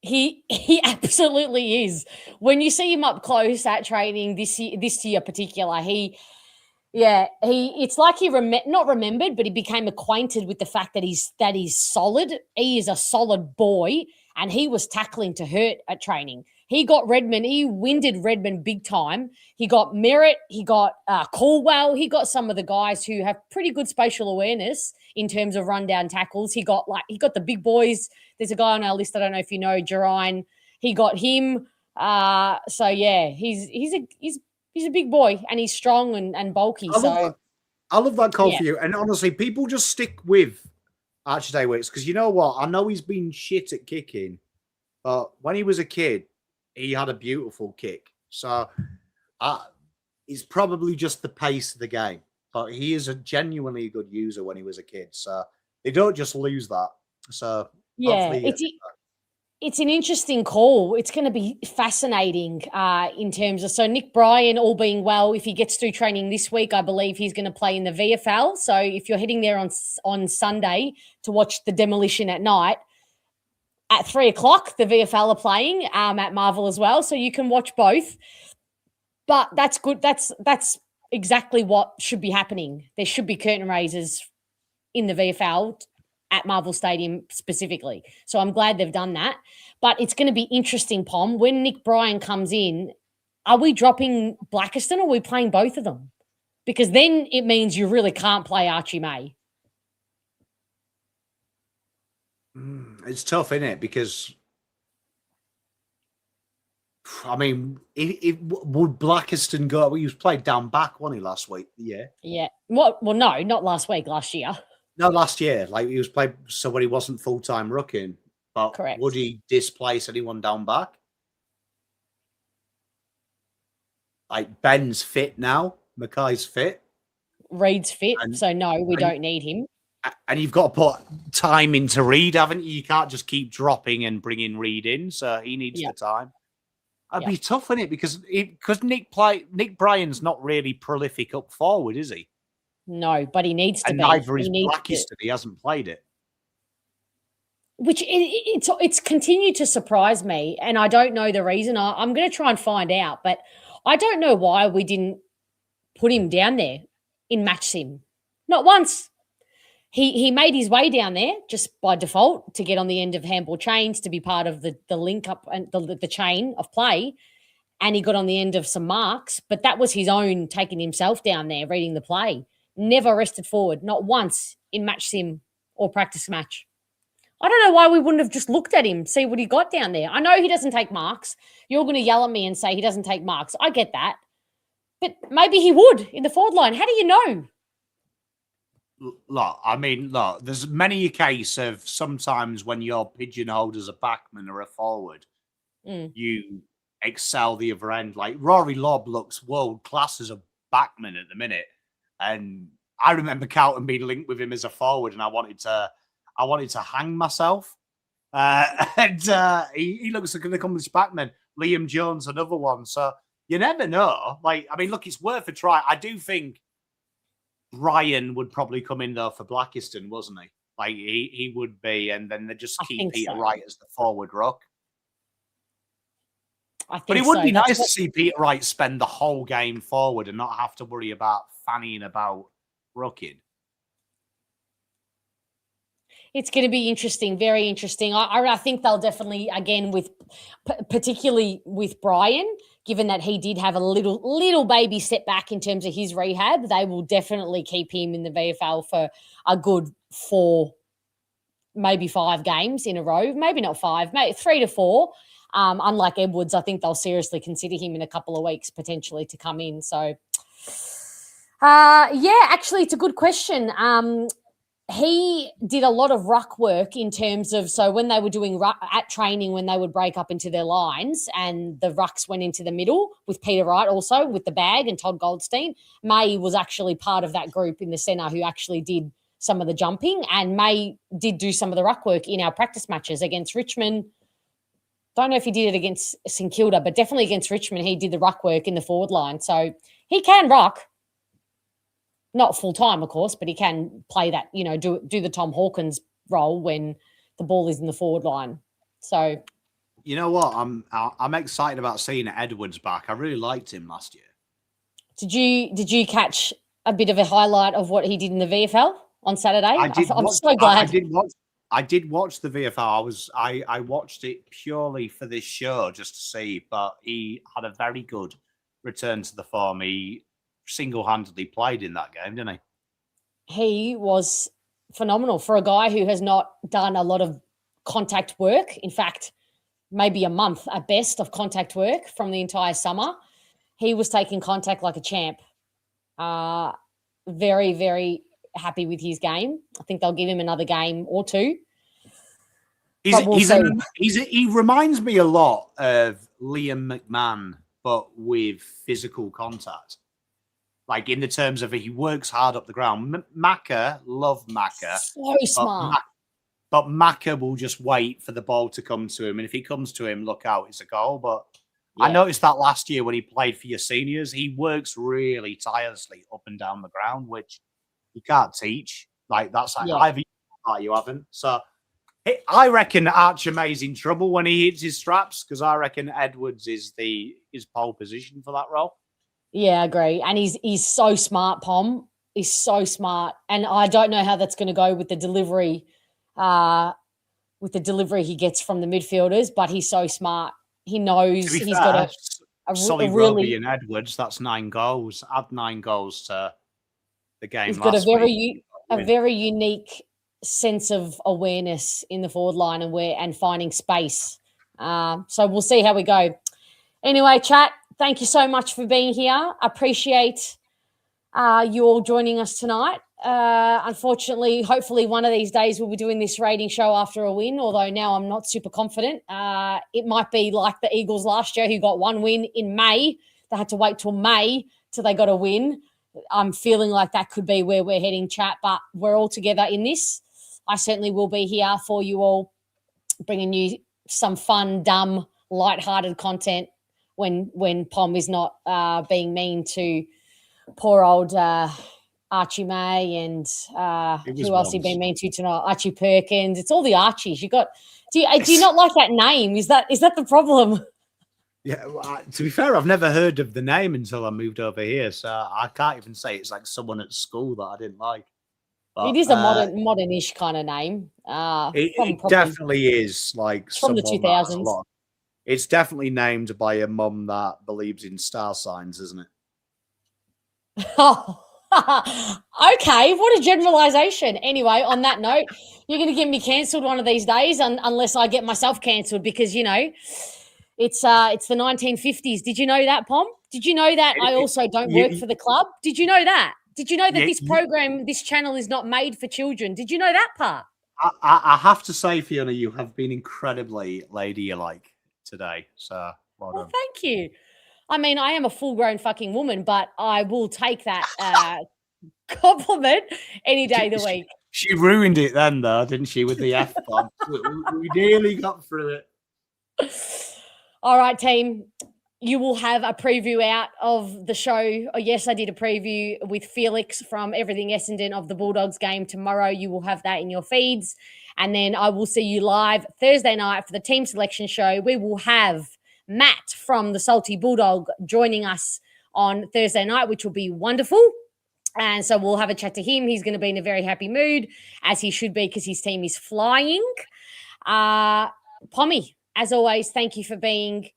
He absolutely is. When you see him up close at training this year particular, it's like he not remembered, but he became acquainted with the fact that he's solid. He is a solid boy, and he was tackling to hurt at training. He got Redmond. He winded Redmond big time. He got Merritt. He got Caldwell. He got some of the guys who have pretty good spatial awareness in terms of rundown tackles. He got the big boys. There's a guy on our list. I don't know if you know, Jerine. He got him. So yeah, he's a big boy and he's strong and bulky. I love that call for you. And honestly, people just stick with Archie Wicks because you know what? I know he's been shit at kicking, but when he was a kid, he had a beautiful kick. So it's probably just the pace of the game. But he is a genuinely good user when he was a kid. So they don't just lose that. So yeah, it's an interesting call. It's going to be fascinating in terms of Nick Bryan, all being well, if he gets through training this week, I believe he's going to play in the VFL. So if you're heading there on Sunday to watch the demolition at night, at 3:00, the VFL are playing at Marvel as well, so you can watch both. But that's good. That's exactly what should be happening. There should be curtain raisers in the VFL at Marvel Stadium specifically. So I'm glad they've done that. But it's going to be interesting, Pom. When Nick Bryan comes in, are we dropping Blackiston or are we playing both of them? Because then it means you really can't play Archie May. It's tough, isn't it? Because, I mean, would Blackiston go? Well, he was played down back, wasn't he, last week? Yeah. Yeah. Well, no, not last week, last year. No, last year. Like, he was played so when he wasn't full-time rooking. But correct. Would he displace anyone down back? Like, Ben's fit now. Mackay's fit. Reed's fit. So, no, we don't need him. And you've got to put time into Reed, haven't you? You can't just keep dropping and bringing Reed in. So he needs the time. It'd be tough, isn't it? Because Nick Bryan's not really prolific up forward, is he? No, but he needs to be. Neither is Blackiston. He hasn't played it. Which it's continued to surprise me, and I don't know the reason. I'm going to try and find out, but I don't know why we didn't put him down there in match sim. Not once. He made his way down there just by default to get on the end of handball chains to be part of the link up and the chain of play, and he got on the end of some marks, but that was his own taking himself down there, reading the play. Never rested forward, not once in match sim or practice match. I don't know why we wouldn't have just looked at him, see what he got down there. I know he doesn't take marks. You're going to yell at me and say he doesn't take marks. I get that. But maybe he would in the forward line. How do you know? Look, there's many a case of sometimes when you're pigeonholed as a backman or a forward, you excel the other end. Like Rory Lobb looks world class as a backman at the minute. And I remember Carlton being linked with him as a forward, and I wanted to hang myself. He looks like an accomplished backman. Liam Jones, another one. So you never know. Like, I mean, look, it's worth a try. I do think Ryan would probably come in though for Blackiston, wasn't he? Like he would be, and then they just keep Peter Wright as the forward rock. But it would be nice to see Peter Wright spend the whole game forward and not have to worry about fannying about rocking. It's going to be interesting, very interesting. I think they'll definitely, again, particularly with Bryan, given that he did have a little baby setback in terms of his rehab, they will definitely keep him in the VFL for a good 4, maybe 5 games in a row. Maybe not 5, maybe 3 to 4. Unlike Edwards, I think they'll seriously consider him in a couple of weeks potentially to come in. So, actually, it's a good question. He did a lot of ruck work in terms of, so when they were doing ruck at training, when they would break up into their lines and the rucks went into the middle with Peter Wright also with the bag and Todd Goldstein, May was actually part of that group in the centre who actually did some of the jumping, and May did do some of the ruck work in our practice matches against Richmond. Don't know if he did it against St Kilda, but definitely against Richmond, he did the ruck work in the forward line. So he can ruck. Not full-time, of course, but he can play that, do the Tom Hawkins role when the ball is in the forward line. So, you know what? I'm excited about seeing Edwards back. I really liked him last year. Did you catch a bit of a highlight of what he did in the VFL on Saturday? I'm so glad. I did watch the VFL. I watched it purely for this show just to see, but he had a very good return to the form. He single-handedly played in that game, didn't he? He was phenomenal for a guy who has not done a lot of contact work. In fact, maybe a month at best of contact work from the entire summer. He was taking contact like a champ. Very, very happy with his game. I think they'll give him another game or two. He reminds me a lot of Liam McMahon, but with physical contact. Like in the terms of he works hard up the ground. Macca, love Macca. So smart. But Macca will just wait for the ball to come to him. And if he comes to him, look out, it's a goal. But yeah. I noticed that last year when he played for your seniors, he works really tirelessly up and down the ground, which you can't teach. Like that's like either you haven't. So I reckon Archer May's in trouble when he hits his straps because I reckon Edwards is his pole position for that role. Yeah, I agree. And he's so smart, Pom. He's so smart. And I don't know how that's going to go with the delivery he gets from the midfielders, but he's so smart. He knows he's got Solly Roby and Edwards, that's 9 goals. Add 9 goals to the game. He's got a very unique sense of awareness in the forward line and finding space. So we'll see how we go. Anyway, chat, thank you so much for being here. Appreciate you all joining us tonight. Unfortunately, hopefully one of these days we'll be doing this rating show after a win, although now I'm not super confident. It might be like the Eagles last year who got one win in May. They had to wait till May till they got a win. I'm feeling like that could be where we're heading, chat, but we're all together in this. I certainly will be here for you all, bringing you some fun, dumb, lighthearted content when Pom is not being mean to poor old Archie May and who else he been mean to tonight? Archie Perkins. It's all the Archies. Do you not like that name? Is that the problem? Yeah, well, to be fair, I've never heard of the name until I moved over here, so I can't even say it's like someone at school that I didn't like. But, it is a modern-ish kind of name. It definitely is like from the 2000s. It's definitely named by a mum that believes in star signs, isn't it? Oh, okay. What a generalization. Anyway, on that note, you're going to get me cancelled one of these days, unless I get myself cancelled because it's the 1950s. Did you know that, Pom? Did you know that I also don't work for the club? Did you know that? Did you know that this program, this channel is not made for children? Did you know that part? I have to say, Fiona, you have been incredibly ladylike today. So, well, thank you. I mean, I am a full-grown fucking woman, but I will take that compliment any day of the week. She ruined it then, though, didn't she, with the F-bomb? we nearly got through it. All right, team. You will have a preview out of the show. Oh, yes, I did a preview with Felix from Everything Essendon of the Bulldogs game tomorrow. You will have that in your feeds. And then I will see you live Thursday night for the team selection show. We will have Matt from the Salty Bulldog joining us on Thursday night, which will be wonderful. And so we'll have a chat to him. He's going to be in a very happy mood, as he should be, because his team is flying. Pommy, as always, thank you for being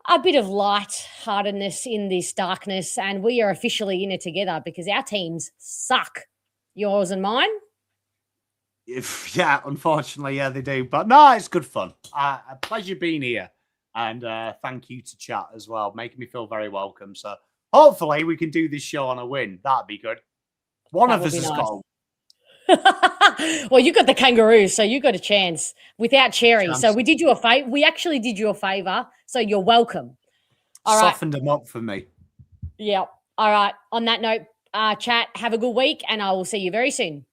a bit of light-heartedness in this darkness, and we are officially in it together because our teams suck. Yours and mine? Yeah, unfortunately, yeah, they do. But no, it's good fun. A pleasure being here. And thank you to chat as well, making me feel very welcome. So hopefully we can do this show on a win. That'd be good. One of us has got well, you got the kangaroos, so you got a chance without Cherry. Chance. So we did you a favor. We actually did you a favor. So you're welcome. All right. Softened them up for me. Yeah. All right. On that note, chat, have a good week, and I will see you very soon.